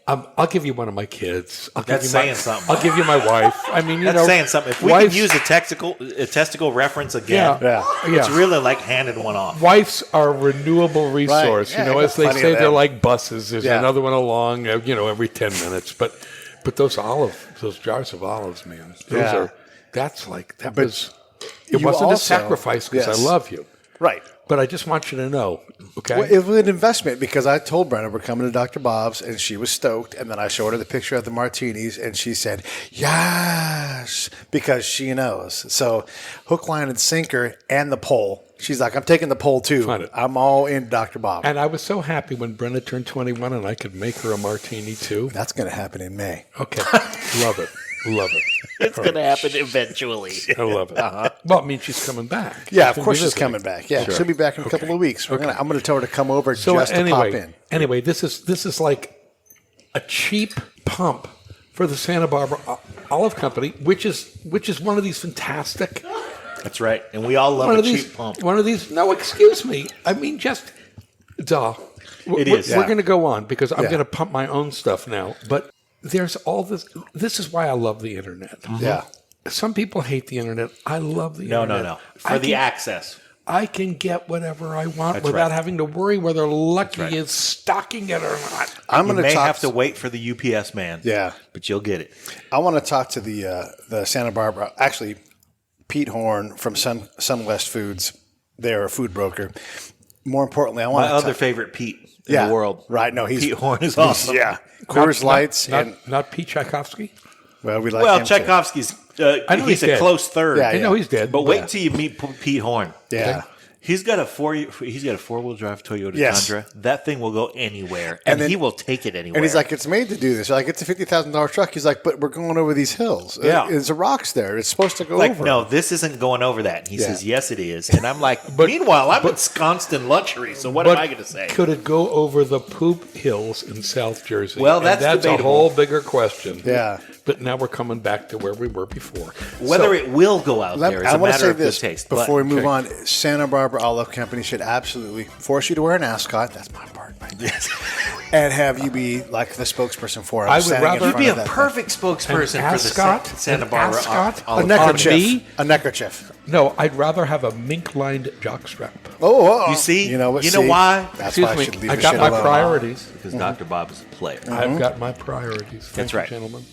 [SPEAKER 9] I'll give you one of my kids.
[SPEAKER 6] That's saying something.
[SPEAKER 9] I'll give you my wife. I mean, you
[SPEAKER 6] That's
[SPEAKER 9] know.
[SPEAKER 6] saying something. If we
[SPEAKER 9] wives-
[SPEAKER 6] can use a testicle reference again,
[SPEAKER 9] Yeah.
[SPEAKER 6] it's really like handing one off.
[SPEAKER 9] Wives are a renewable resource.
[SPEAKER 4] Yeah,
[SPEAKER 9] you know,
[SPEAKER 4] I
[SPEAKER 9] as
[SPEAKER 4] got
[SPEAKER 9] they
[SPEAKER 4] plenty
[SPEAKER 9] say,
[SPEAKER 4] of
[SPEAKER 9] they're
[SPEAKER 4] them.
[SPEAKER 9] like buses. There's
[SPEAKER 4] Yeah.
[SPEAKER 9] another one along, every 10 minutes. But those jars of olives, man,
[SPEAKER 4] Yeah.
[SPEAKER 9] that
[SPEAKER 4] But
[SPEAKER 9] was, it
[SPEAKER 4] you
[SPEAKER 9] wasn't a
[SPEAKER 4] also-
[SPEAKER 9] sacrifice because
[SPEAKER 4] yes.
[SPEAKER 9] I love you.
[SPEAKER 4] Right.
[SPEAKER 9] But I just want you to know, okay?
[SPEAKER 4] Well, it was an investment because I told Brenna we're coming to Dr. Bob's, and she was stoked. And then I showed her the picture of the martinis, and she said, yes, because she knows. So hook, line, and sinker, and the pole. She's like, I'm taking the pole too.
[SPEAKER 9] Fine.
[SPEAKER 4] I'm all in Dr. Bob.
[SPEAKER 9] And I was so happy when Brenna turned 21 and I could make her a martini too.
[SPEAKER 4] That's going to happen in May.
[SPEAKER 9] Okay. Love it. Love it.
[SPEAKER 6] It's going to happen eventually.
[SPEAKER 9] I love it. Well, it means she's coming back.
[SPEAKER 4] Yeah, of
[SPEAKER 9] gonna
[SPEAKER 4] course
[SPEAKER 9] be
[SPEAKER 4] she's
[SPEAKER 9] visiting.
[SPEAKER 4] coming back. Yeah,
[SPEAKER 9] Sure.
[SPEAKER 4] she'll be back in a couple of weeks. I'm going to tell her to come over
[SPEAKER 9] So
[SPEAKER 4] just to pop in.
[SPEAKER 9] Anyway, this is like a cheap pump for the Santa Barbara Olive Company, which is one of these fantastic.
[SPEAKER 6] That's right. And we all love
[SPEAKER 9] One
[SPEAKER 6] a
[SPEAKER 9] of these.
[SPEAKER 6] cheap pump.
[SPEAKER 9] One of these. No, excuse me. I mean, just duh.
[SPEAKER 6] It is.
[SPEAKER 9] We're going to go on because I'm
[SPEAKER 4] Yeah.
[SPEAKER 9] going to pump my own stuff now. But there's all this. This is why I love the internet.
[SPEAKER 4] Yeah.
[SPEAKER 9] Some people hate the internet. I love the internet.
[SPEAKER 6] No. For the access.
[SPEAKER 9] I can get whatever I want
[SPEAKER 6] That's
[SPEAKER 9] without
[SPEAKER 6] right.
[SPEAKER 9] having to worry whether Lucky
[SPEAKER 6] right.
[SPEAKER 9] is stocking it or not.
[SPEAKER 4] I'm
[SPEAKER 6] You
[SPEAKER 4] going
[SPEAKER 6] may
[SPEAKER 4] to talk.
[SPEAKER 6] have to wait for the UPS man.
[SPEAKER 4] Yeah.
[SPEAKER 6] But you'll get it.
[SPEAKER 4] I want to talk to the Santa Barbara. Actually, Pete Horne from SunWest Foods. They're a food broker. More importantly, I want
[SPEAKER 6] My
[SPEAKER 4] to
[SPEAKER 6] other favorite Pete in
[SPEAKER 4] Yeah,
[SPEAKER 6] the world.
[SPEAKER 4] right. No, he's
[SPEAKER 6] Pete Horne is awesome.
[SPEAKER 4] Yeah, Coors Lights and
[SPEAKER 9] Not Pete Tchaikovsky.
[SPEAKER 4] well, we like
[SPEAKER 6] Well,
[SPEAKER 4] him too.
[SPEAKER 6] Tchaikovsky's
[SPEAKER 9] I know
[SPEAKER 6] he's
[SPEAKER 9] he's
[SPEAKER 6] a
[SPEAKER 9] dead.
[SPEAKER 6] close third.
[SPEAKER 4] Yeah,
[SPEAKER 9] I know he's dead.
[SPEAKER 6] But wait till you meet Pete Horne.
[SPEAKER 4] Yeah.
[SPEAKER 6] He's got a 4-wheel drive Toyota
[SPEAKER 4] Yes.
[SPEAKER 6] Tundra. That thing will go anywhere, and
[SPEAKER 4] then-
[SPEAKER 6] he will take it anywhere.
[SPEAKER 4] And he's like, it's made to do this. Like, it's a $50,000 truck. He's like, but we're going over these hills.
[SPEAKER 6] Yeah.
[SPEAKER 4] There's rocks there. It's supposed to go
[SPEAKER 6] like,
[SPEAKER 4] over.
[SPEAKER 6] no, this isn't going over that. And he
[SPEAKER 4] Yeah.
[SPEAKER 6] says, yes, it is. And I'm like, meanwhile, I'm ensconced in luxury. So what am I going to say?
[SPEAKER 9] Could it go over the poop hills in South Jersey?
[SPEAKER 6] Well,
[SPEAKER 9] And
[SPEAKER 6] that's
[SPEAKER 9] a
[SPEAKER 6] debatable.
[SPEAKER 9] whole bigger question.
[SPEAKER 4] Yeah.
[SPEAKER 9] But now we're coming back to where we were before.
[SPEAKER 6] Whether it will go out there is
[SPEAKER 4] I
[SPEAKER 6] a
[SPEAKER 4] want to
[SPEAKER 6] matter
[SPEAKER 4] say
[SPEAKER 6] of
[SPEAKER 4] this
[SPEAKER 6] good taste.
[SPEAKER 4] before we move
[SPEAKER 9] okay.
[SPEAKER 4] on. Santa Barbara Olive Company should absolutely force you to wear an ascot. That's my part. Right? And have you be like the spokesperson for it.
[SPEAKER 9] I would
[SPEAKER 4] standing in
[SPEAKER 9] rather-
[SPEAKER 4] front
[SPEAKER 6] You'd be
[SPEAKER 4] of
[SPEAKER 6] a
[SPEAKER 4] that
[SPEAKER 6] perfect spokesperson
[SPEAKER 9] An
[SPEAKER 6] for the
[SPEAKER 9] ascot?
[SPEAKER 6] Santa
[SPEAKER 9] An
[SPEAKER 6] Barbara
[SPEAKER 9] ascot?
[SPEAKER 4] thing.
[SPEAKER 6] Olive
[SPEAKER 4] A
[SPEAKER 6] Company.
[SPEAKER 4] neckerchief.
[SPEAKER 9] me?
[SPEAKER 4] A neckerchief.
[SPEAKER 9] No, I'd rather have a mink-lined jockstrap.
[SPEAKER 4] Oh,
[SPEAKER 6] You see?
[SPEAKER 4] You know what?
[SPEAKER 6] You know
[SPEAKER 4] see?
[SPEAKER 6] why?
[SPEAKER 4] That's
[SPEAKER 9] Excuse
[SPEAKER 4] why I
[SPEAKER 9] me,
[SPEAKER 4] should leave
[SPEAKER 9] I
[SPEAKER 4] the
[SPEAKER 9] got
[SPEAKER 4] shit
[SPEAKER 9] my
[SPEAKER 4] alone.
[SPEAKER 9] priorities.
[SPEAKER 6] Because Dr. Bob is a player.
[SPEAKER 9] I've got my priorities. Thank
[SPEAKER 6] That's
[SPEAKER 9] you,
[SPEAKER 6] right.
[SPEAKER 9] gentlemen.